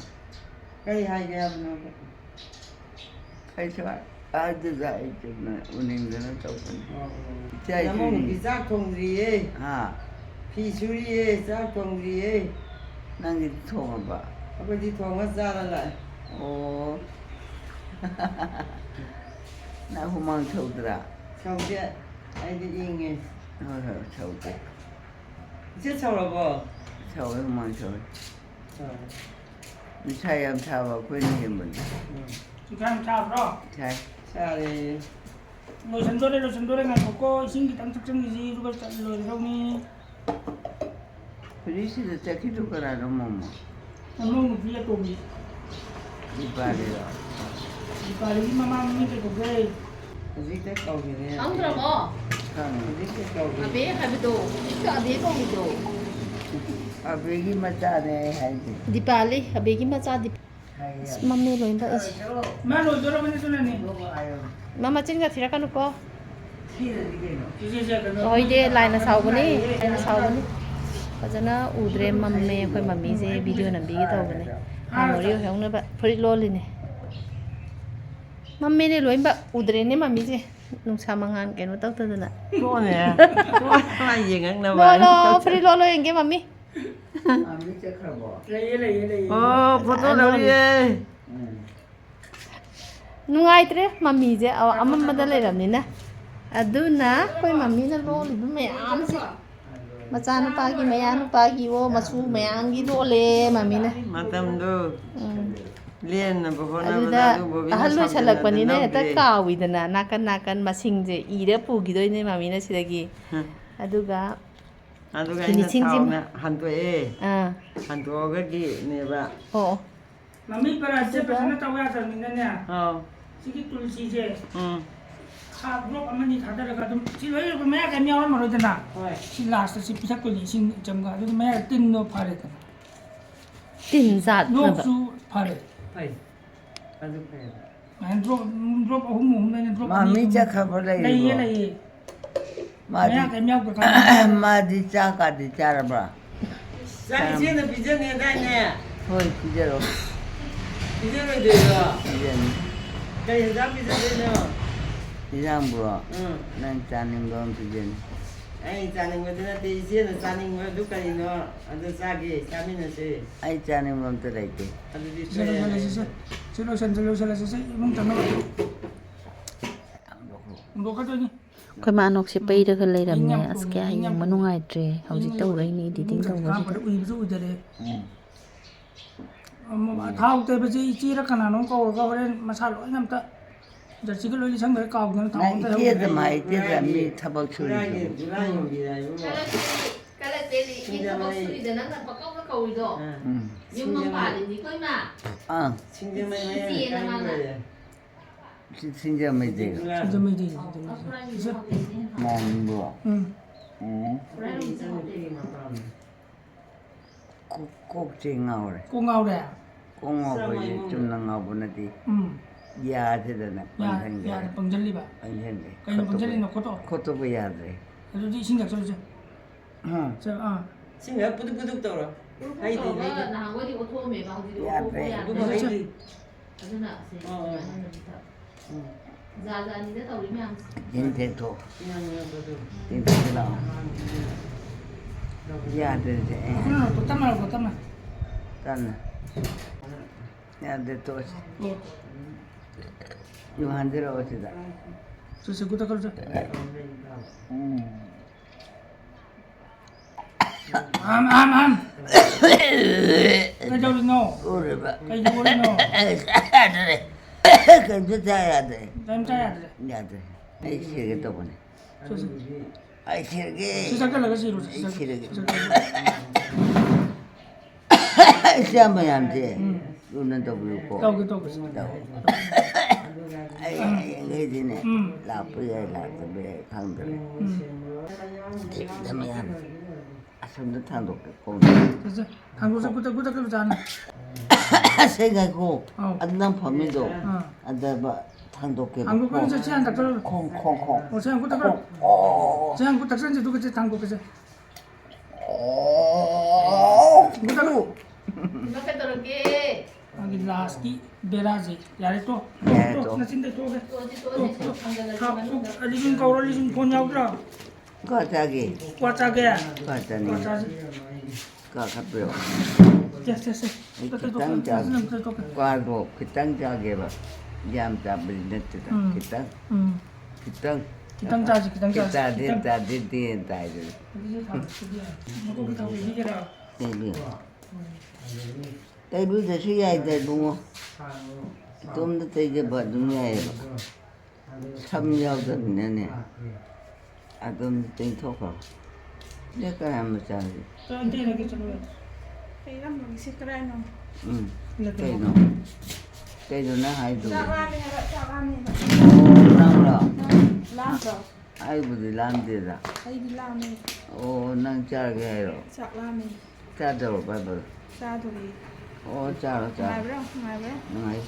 cái gì hay cái bên nào cái sao ai từ dậy chụp này unin cái nó chụp chơi chơi mong gì cái giác không gì ấy à khi chú đi ấy giác không gì ấy năng cái thùng à bà cái gì thong hết ra lại ô nó không mang sầu ra xong chứ ai đi yên nghe thôi thôi sầu cái chết sau rồi bò sầu không mang sầu mình say em sao mà quên gì mình สุดท้ายชาวรอ say xa thì โดยฉันตัวได้ไงเขาก็สิ่งที่ตั้งใจนี่สิรู้ว่าจะเลยเท่านี้ Pero si te te quito cara no mamá มันนุ่งเพียตัวนี้ đi ba đi rồi ดีกว่าที่มาม่าไม่เป็นตัวเอง giết cái cầu gì nè 안 그러고. không giết cái cầu gì 아베 하비도. 이거 아베 공이도. à vì cái mà cha này hay gì 디발리 아베기 맞아 디. hay 맘메 로인바 이시. แม่โดยตัวเราไม่ได้ตัวนั้นนี่ 마마 찐가 티라까 놓고. khi là đi cái nó ที่เจ๊กันเนาะ 이제 라인을 사오보니. 라인을 사오보니. 그잖아 우드레 맘메 거의 맘미제 비디오 남기게 타오보네. 아무리 형네 봐 프리 롤리네. 맘메네 로인바 우드레네 맘미제. 농사망한 게노 떡떠드나. cô nè cô ai gì ngắn đâu mà 로로 프리 롤로 연게 맘미. à biết chắc là bỏ เลย ô photo đâu đi 누가이트레 맘미제 아맘마다 레람니나. 아두나 거의 맘미나 롤리도 매암지. 마차누빠기 매야누빠기고 마수 매양기 롤레 맘미나. mà tâm đâu liên là bố nó ꯑꯗꯨꯗ ꯑꯍꯜ ꯑꯣꯏꯁꯜꯂꯛꯄꯅꯤꯅ ꯍꯦꯛꯇ ꯀꯥꯎꯋꯤꯗꯅ ꯅꯥꯀꯟ ꯅꯥꯀꯟ ꯃꯁꯤꯡꯁꯦ ꯏꯔ ꯄꯨꯈꯤꯗꯣꯏꯅꯦ ꯃꯃꯤꯅ ꯁꯤꯗꯒꯤ ꯑꯗꯨꯒ 한두가 있는 타오면 한두에 아, 한두가기 내봐. 어. mami para se pasana tawa ya terminanya 어, sigi tulsi je 응. kha drop amani thada raga dum si loi ko me ka miaw ma ro dana 왜? si last si pisak ko ni sing jamga du me tin no phare ta 딘 잣. no su phare 파이. 한두 파이. man drop hum ne drop 마미 작업을 lai ye lai 해 ye 마디 me ka miaw ka 마디 작가디 잘봐 자, 이제는 비전에 다네. 거의 그대로 비전에 돼요. 이제 그래, 자 비전에요. 이상부로 응. 난 짜는 건 이제 아이 짜는 거는 이제는 짜는 거 누가 이노 아주 짜게 짜면은 세. 아이 짜는 건 들어있대 아주 se lo se 비싸. se lo se lo se mong tam no ndo ka to ni ခွေမအနုတ်ရှိပိတ်ရခလေးရမယ်အစကဟိမနုငိုင်တရေဟောစီတော့ရင်းနေဒီတင်းတော့ဝ ka စီ pa ui bu de le thao te ba ji chi ra kana no ko ko ren ma sa lo nam ta giờ chỉ có lối đi sang đấy cầu nó thao 난 이제도 많이 되다 미 타박 주라기 처리 주라용이다 이거. cái là tên thì in không suy để nó là bắt cóc nó cầu rồi 응. nhưng mà phải thì gì coi mà 아 친정만 해야 이지에 되는 나가나. 거야. 진짜 ไม่되고 진짜 mấy đi 뭐 ừ 꼭꼭쟁아오래 cô ngầu đấy à 꽁어버지 좀 나가보는데 ừ 야되잖아 ya 방생대 ya bằng chân đi bà 방생대 cái bằng chân đi nó có to 코토브 야돼 rồi đi sinh nhật cho chưa 응 chưa à 친구야 뿌득뿌득 떨어. 하이디 nó 하이디. là hàng cái gì ô tô mẹ vào thì ô Dạ, tô về. nhà 누가 thế 하이디. là ra ra đi tới tàu đi mẹ 인테토 그냥 이거도. 인테토 야되지 cái nó có tâm nào có tâm nào 딴 야돼 또 ừ 요한대로 어디다 rồi sẽ cứ ta coi chưa am cái đâu đi ngô 오래 봐 cái đâu đi ngô 괜찮아야 돼 em trai à 야돼 아이 싫게 또 보네 rồi sẽ 아이 싫게 sẽ cái là cái gì rồi 아이 싫게 sẽ 시험은 안 돼. 눈은 더 불고. đâu cái 아이, 이거지네. 응. 나쁘게 나쁘게 강들. 그러면 손도 탄도 고. rồi sẽ thằng cô sẽ cứ ta cái gì này 생각고 어. 안난 범위도 어. 안다 봐 탄도 게. 한국 거는 제한 딱 들어 콩콩콩. 어 제한 딱 들어 제한 딱 선지 누구 제 한국 그제 그거 nó phải tàu kia 아기 라스키 베라지 야레토 야레토. 또 나신데 또 게. tôi thì thằng 가 리준 거로 리준 보냐우라 거자기 과자게 거자니 과자지 가깝요. 됐어 과도 그 땅자게 봐. 얌잡을 냈다. 응. 그땅 그땅 기땅자지 기타 됐다 됐다 이제. 데뷔. 데뷔 대수야 돼 뭐. 좀더 되게 봐 눈에 봐. 3년도 내내. 아금 땡토가. 내가 한번 자기. Thì lắm mình sẽ cái này nó 응. cây nó hay đủ. chào anh đi rồi chào anh đi 오, 나무라. làm rồi 아이고들 남대다. đây đi làm đi 오, 난 짜게 해요. chào làm đi 짜도록 봐봐. ra rồi 오, 짜로 ngày 짜. với đâu ngày với 응.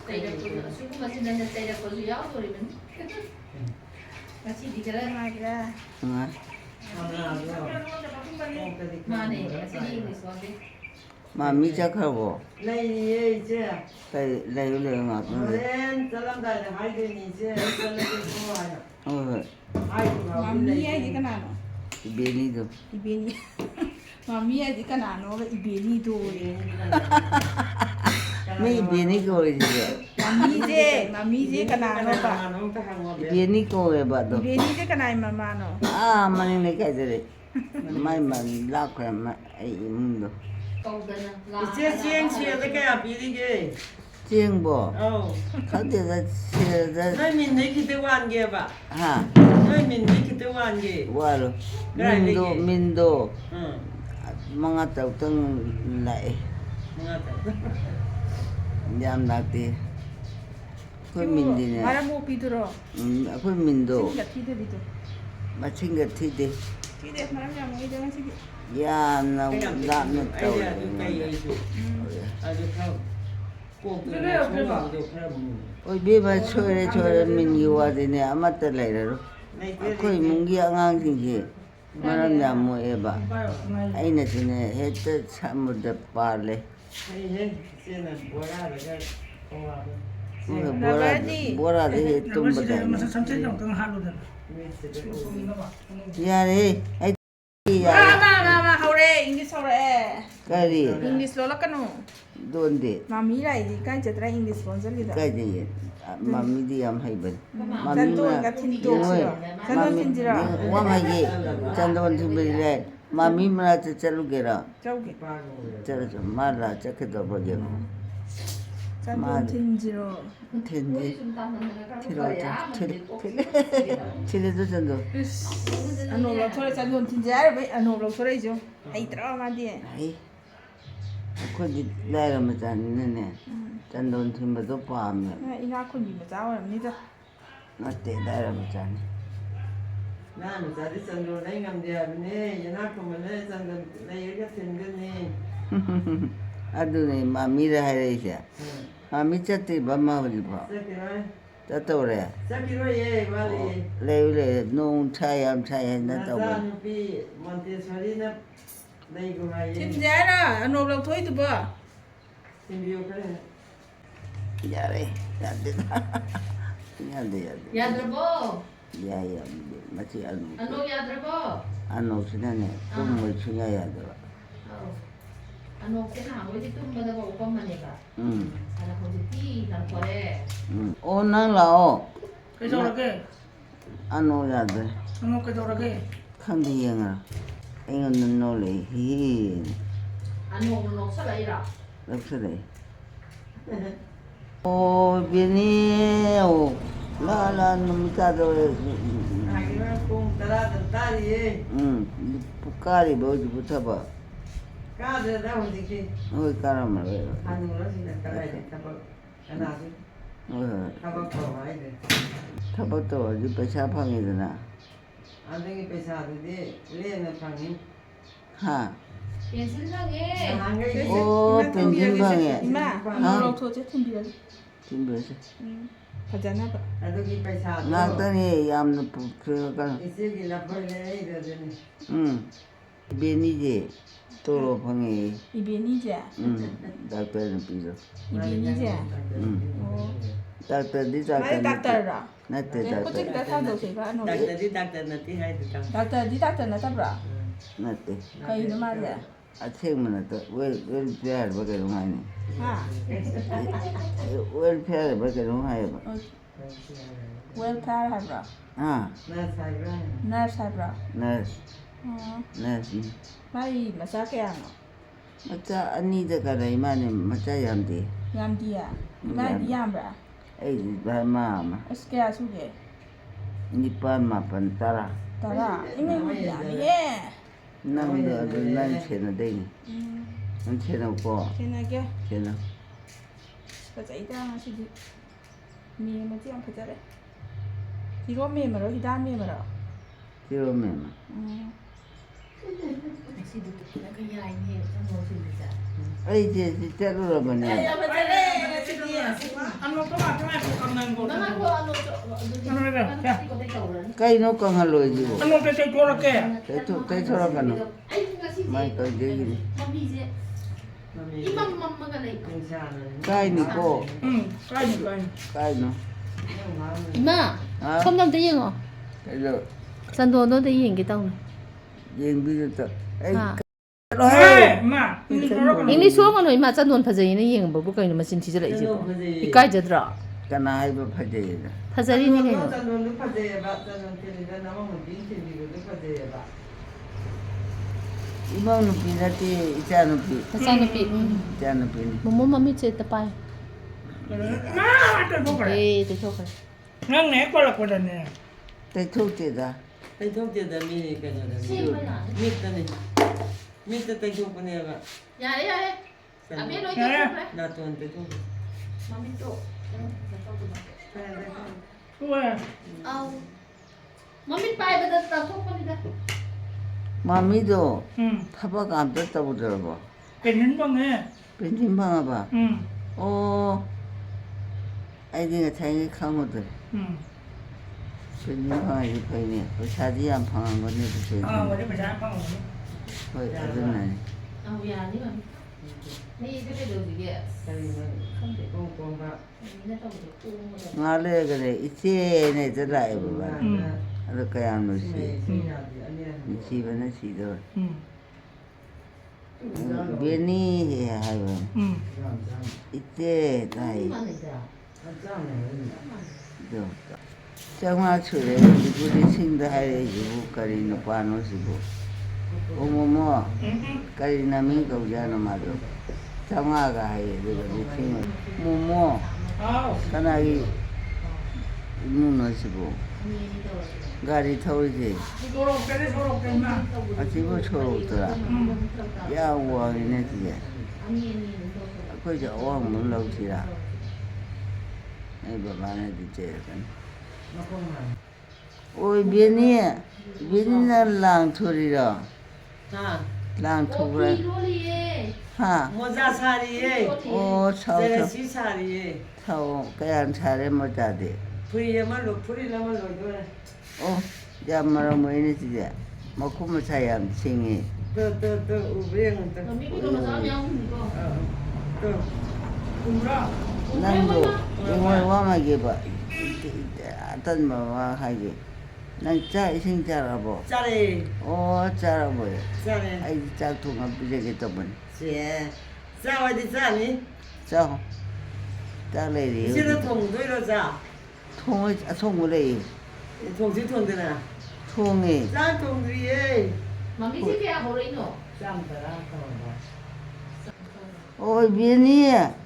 tây đẹp của nó xuống mà xin nên tây đẹp của giáo rồi mình cái gì thì cái đấy ngày ra 응. mà này cái gì thì sao đi 마 미적하고 내일 이제 레일레가 오랜 사람들 하이든이 이제 설레게 좋아요. 어, 아이고, mà mía gì cái nào nó 베니도 ibeni mà mía gì cái nào nó là ibeni thôi 미 베니고 이제 mà mí gì cái nào nó bà 베니고 왜 봐도 ibeni cái này mà nó 아, 많이 내가 저래 많이 라크라 마 이문도 câu tên là 이제 지행 치야 될거야 비리게. 쟁보 어. 카드가 세다 너희 민네 기대 완게 봐. 하 너희 민네 기대 완게. 와로 그래, 이게. 민도 응. mga tàu tưng lại 맞아. nhằm là tiền khôi mình thì nè 말하고 비들어. khôi mình đồ 생기가 티들이도. mà sinh nhật thì đi 티대 말하면 뭐 이제 생기. ya nó làm nó tàu 아이야, 이거 이거. 아주 다 꼭. 그래요, 그래요. ôi biết mà chơi mình yêu à thì nè mà tới lại rồi khôi muốn gì ngang gì gì mà làm nhà mua em bà 봐요. 나 ai nè thì nè hết tất cả một đợt bà lên bora thì hết tum bật 나머지 lại 삼천장 등 하루든. ya đi ai ya 마마마마 하우레 잉글리시 하우레. cái gì 잉글리시 로라카노. đồn đi 마미라 이디 깐제트라 잉글리시 본절리다. cái gì mà mi đi làm hay bệnh mà mi 잔돈 mà 같은 nhưng 도치라. mà 잔돈 mi 틴지라. qua hay gì chân đồn thì bị lên mà mi mà cho chalo kira 저기. chalo cho mà là chắc cái đó bao giờ 잔돈 틴지로. thiên gì thì rồi thì đó chân đồn 아노블 토레 잔돈 틴지 알베 아노블 토레죠. 아이 드라마디. ấy có gì đây là mà chân này nè chân đồn thì mà đâu phàm nữa 이나콘 비면 자원입니다. nó tệ đây là mà chân 나는 자리 선도 냉감대하네. 연합하면은 선도 내 여기가 된거니. adu này mà mi ra hay đây chứ mà mi chắc thì bấm mà đi bỏ 새끼를. ta tàu rồi 새끼로 예, 빨리. lấy nung chai am chai nó tàu rồi 나사누비 몬테소리나 내고 하예. 틴지라 아노블 토이도 봐. 신비오 그래. dạ đây dạ đi dạ đi 야들보. dạ dạ mà chỉ ăn 안노 야들보. ăn nó xin này cũng mới xin nhà dạ được 안노 걔나 어디 좀 받아봐 오빠만 해봐. 하나 거기 띠 남거래. ô năng lão 그래서 그렇게 ăn nó dạ được 너 그렇게 không đi yên à anh ăn nó lấy hi 안노 너 살아이라. lúc sau đấy ô bên này ô la nó mới ra rồi 아기는 공 따라든 딸이. pucari bao nhiêu bữa thấp à 까들 나 어디지? ôi cara mà vậy 하는 거라 진짜 따라야 돼. 타박. 하나지. ôi 타박 더 와야 돼. thấp bao tuổi đi phải sao phăng gì rồi nè 안 되게 배사하는데 레는 방이. ha 괜찮게. 한 개. ô tiền thiên phăng 이마 아노블 토제 틴비라. tiền bữa sao 가잖아. 나도기 배사하고. ngang tới này em nó phụ chưa con 이세기 라벌레 이러더니. bên đi gì tôi lo phăng gì 이베니제. doctor nó bây giờ 이베니제. doctor đi 마이 doctor 닥터라. nó tới doctor 코치기다 타도 세가 아노. 닥터나 티하이드 닥터. 닥터 디 닥터 나타브라. nó tới 거의 말이야. à xem mà nó tới welfare bao cái đúng hay này 아. welfare bao cái đúng hay vậy 웰페어 하브라. à 나 사이라. 너스 하브라. nurse 어. nurse 마이 마사케 하노. macha ani da ka dai ma ne macha yam de 얌디야. 마이 얌브라. ai di ba ma ma 에스케 아수게. ni pa ma pan tara 따라. 이메 얌예. nam da da nan che na dai ni nan che na ko kenage. che na 가자 이다 하시디. 미에마지 안 가자래. 이거 미에마로 이다 미에마로. ki ro me ma cái dài nhiều trong ngồi thì được dạ. ai je si cha ro ba ne 안 먹고 마지막에 깜난 거. Nó có ăn nó có cái cầu lớn. kai no ka ha lo ji bo 안 먹고 때 저렇게. tai cho ra ka no Anh nga si mai ka je gi mami je. Imam mama ka na ikaw. 괜찮은. kai ni ko 응, 까니까. kai no Ima, à không làm tới yên hả? cái rồi Sân đồ nó tới yên cái tông này. yen bi ta ai À. 네, 엄마. 이리 저렇게. English xuống rồi mà sân đồ phải gì nó yên mà bố cái mà xin chỉ cho lại chứ. Cái cái giờ đó. ka na ai ba pha je da Thật ra đi như thế nào? 저는 루파제에 봐. 저는 테레가 나오면 빈티비고 루파제에 봐. imam no pi na ti cha no pi Thật ra nó bị cha no pi ni bố mami chơi tập bài. 나 또 그래. 에이 대초콜. 난 내 걸로 거잖아. แต่ทุกทีละ tay thuốc tiền là mi cái rồi là mít tên này mít tay thuốc con này bạn 야래 야래. 아 미로 이제 초콜. là tuần tay thuốc 마미 또. 왜? 아우. 마미 빠이버다 다 초콜이다. มามีโด 응. ถ้าประกามจะตบจะบ่ เป็นบ้างไง เป็นจริงบ้างอ่ะป่ะ อืม โอ้ไอ้นี่ก็แทงให้เข้าหมดเลย อืม เป็นจริงบ้างไอ้ใครเนี่ยประชาธิปไตยพังกันเนี่ยเป็นจริง วันนี้ประชาพังวันนี้ เฮ้ยอะไรไหน 아우야 니가. 니 이들이 이게. cái này không thể con vào 니네 또 고. งาเลยก็เลยอีเจ้เนี่ยจะได้บ่บ่อะไรก็ยังไม่สิ sinh nhật thì anh em มีชีวิตนั่นสิเด้อ อืม เบียนี่เฮ้ยให้บ่ อืม อีเจ้ได้ ăn trang này เด้อจังหวะช่วยดิบุรีสิงได้ให้อยู่กะรินปานสิบ่โอ้โมโม อืม กะรินามิก็ยานมาดูจังหวะก็ให้เด้อดิสิงโมโม เอา кана기 누나시고 가리 타오지 โซโลเป็นโซโลเป็นมา 아치고 초로더라 อืม 야우와기네 지게 아코이자 어왕 물러오지라 에이 바바네 디제건 nó không mà 오이 비니 비니나 랑토리라 ha 랑토브라 로리에. 하 mua ra xa đi ấy 오 đây là 차오 xí xa đi ấy 차오 그냥 차례 못하대 phuri mà lột phuri là mà lột rồi 오 야마라 뭐이네 지게 먹고물 차양 싱이 từ uống từ 미미도 나면 이거. từ คุณร่า 난도 이걸 와마게 봐. 어떤 뭐와 하게. 난 짜, 생짜라보. ra đi 오, 짜라보. ra đi 아이, 짝퉁아 비자겠다 보니. sẽ ra ngoài thì ra đi 짜, chứ 짜레리. nó thùng tôi nó ra 통을, 통을해. thùng chứ thùng thế nào 통에. ra thùng gì ấy 마미 집이야 모르이노. trăm phải ra thùng 오, 미안해.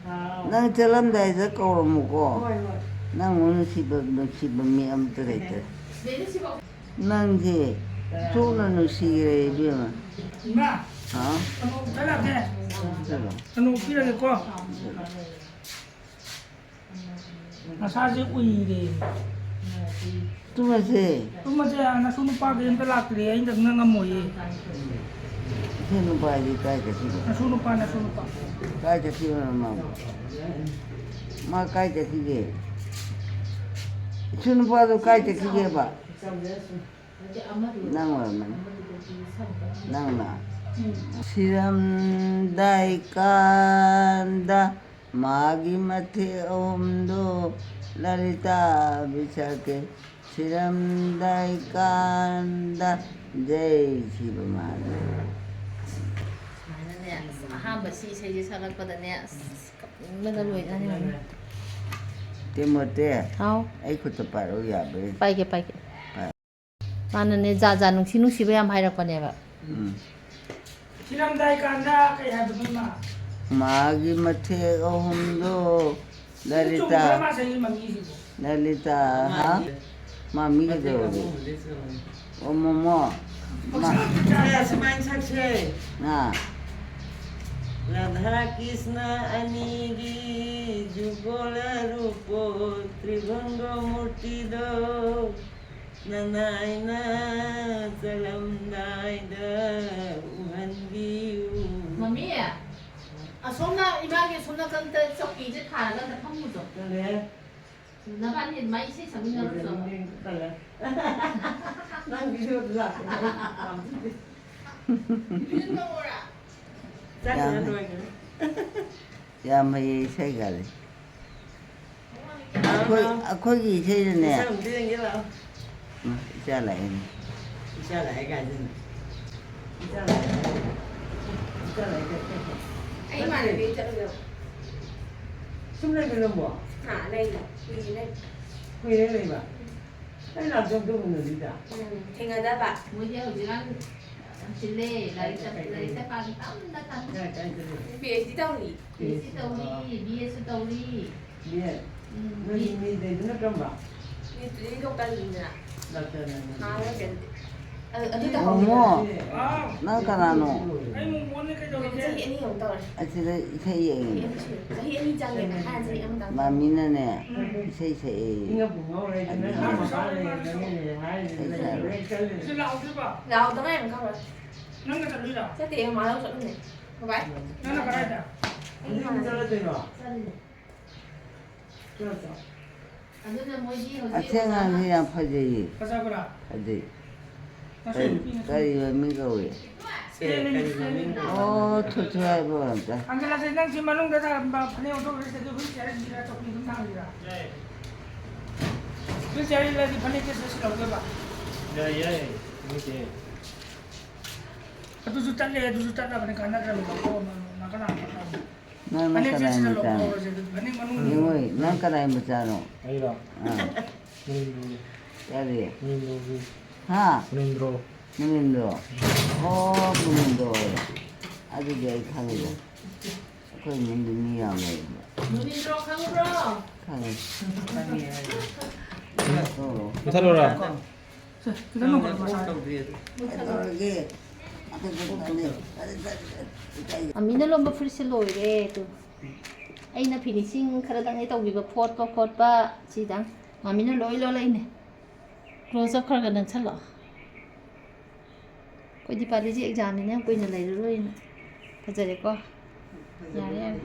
เอา 난 저런데서 거울 먹고. thôi thôi 난 오늘 집은 미암 들어있다. 내일 집어. 난 이제, 손은 시기에 비면. มา 어? ขนมใช่แล้วแก 저거. ขนมพี่อะไรก็อาซาเจอุยดี 뚜마세. ตุ้มมาเจอนะสุนปาเกนตลาดเลี้ยงจากเงินงมวย 새는 봐야지, 까이까 지금. นะสุนปานะสุนปา 까이까 지금 마 까이까 기계. 주는 봐도 까이까 기계 봐. 이제 아마도 낭와만. 낭나. 시람다이간다 마기마테 옴도 라리타 비차게 시람다이간다 제이 시브마네. 네. 아함바 시세지 살았거든요. 맨날 왜 아니면. 때문에 아우. 아이쿠도 바로 야베. 빠이게 빠이게. 나는 자자 농시누시베 한 하이라 거네바. ที่ลำได้การได้ใครหายไปมา 마기마테 옴도 จุ่มไปมา 라리타 ใส่มามีสิ 라리타 하 마미가 저기 어머머 마 Saya semain saksi. 나 Radha Krishna Anigi Jugola Rupo Tribhanga Murti Do Nanaina Salam Daida Uhangiu 마미야. 아 손나 이마게 손나 근데 저 이제 다 나간다 판무죠. Kale 나 반이 많이 세 잡는 거 없어. Kale Nang video là 이런 거 뭐라. Chắc là rồi 야마이 세가리 Không 아코기 Sao 세르네 không biết nghĩa là 잘라야 Sao lại cái gì Sao lại Sao lại cái Ấy mà để đi chợ được. Xung lên cái lông bỏ Thả đây là quỳ đây. Quỳ lên này mà Đây làm trong tôi một người gì cả Thì người ta bảo 뭐지 어지간 실내 라이트 반 땀나 땀. Cái gì về đi đâu nhỉ? 미스 떠우리 미에스 떠우리 Biết. Nó đi đến nó cầm vào. 이 이거까지냐. Đặt cho này. 이렇게. 어디다 어머, 아, 나가라노. 아니 뭐 뭐는 그 저기 자기 애니 형 떠. 아치라 이세이. 자기 애니 장에 하지 엄다. 마미네네. 이세이. Nó cũng ngồi đây cho nó làm sao đây, nó nghe hai này chơi này. 실 나오지 봐. 나오 떠나는 거 봐. 너가 잘리라. 저때 말하고 썼네. 봐봐. 나나 가라다. Không cho nó chơi vào. 안되면 뭐지? 아생은 그냥 퍼져이. 가자 그라. 퍼져이. 다시 까리 미거위. 초초해 보인다. 안 그래서 난 지금 말은 내가 막 그냥 또 그래서 그 자리라 또 무슨 상황이라. 그 자리라 이 반에 계속 시라고 봐. 예. 이게 아주 잘라 그러니까 나가면 뭐 나가나. 난 반에 계속 나가라 시라고 못하노. 그러지. 반에 만은 이거이 나가라 못하노. 아니라. 응. 까리. 누님도 하. 누님도 누님도. 누님도. 아주 잘 강이다. 그 누님이 안 해. 눈이 들어 강으로. 강해. 못하러라. 자, 그다음에 뭐 봐. 이게 미넬롬바 프리스 로이레 또 ꯑꯩꯅ finishing ꯈꯔꯗꯪꯅꯦ ꯇꯧꯕꯤꯕ ꯐꯣꯠꯄ ꯈꯣꯠꯄ ꯁꯤꯗꯪ ꯃꯃꯤꯅ ꯂꯣꯏ ꯂꯣꯏꯅꯦ close up ꯈꯔꯒ ꯅꯪꯁꯜꯂꯣ ꯑꯩꯈꯣꯏ ꯗꯤꯄꯥꯂꯤꯁꯤ ꯑꯦꯛꯖꯥꯝꯅꯤꯅ ꯌꯥꯝ ꯀꯨꯏꯅ ꯂꯩꯔꯔꯣꯏꯅ ꯐꯖꯔꯦꯀꯣ ꯌꯥꯔꯦ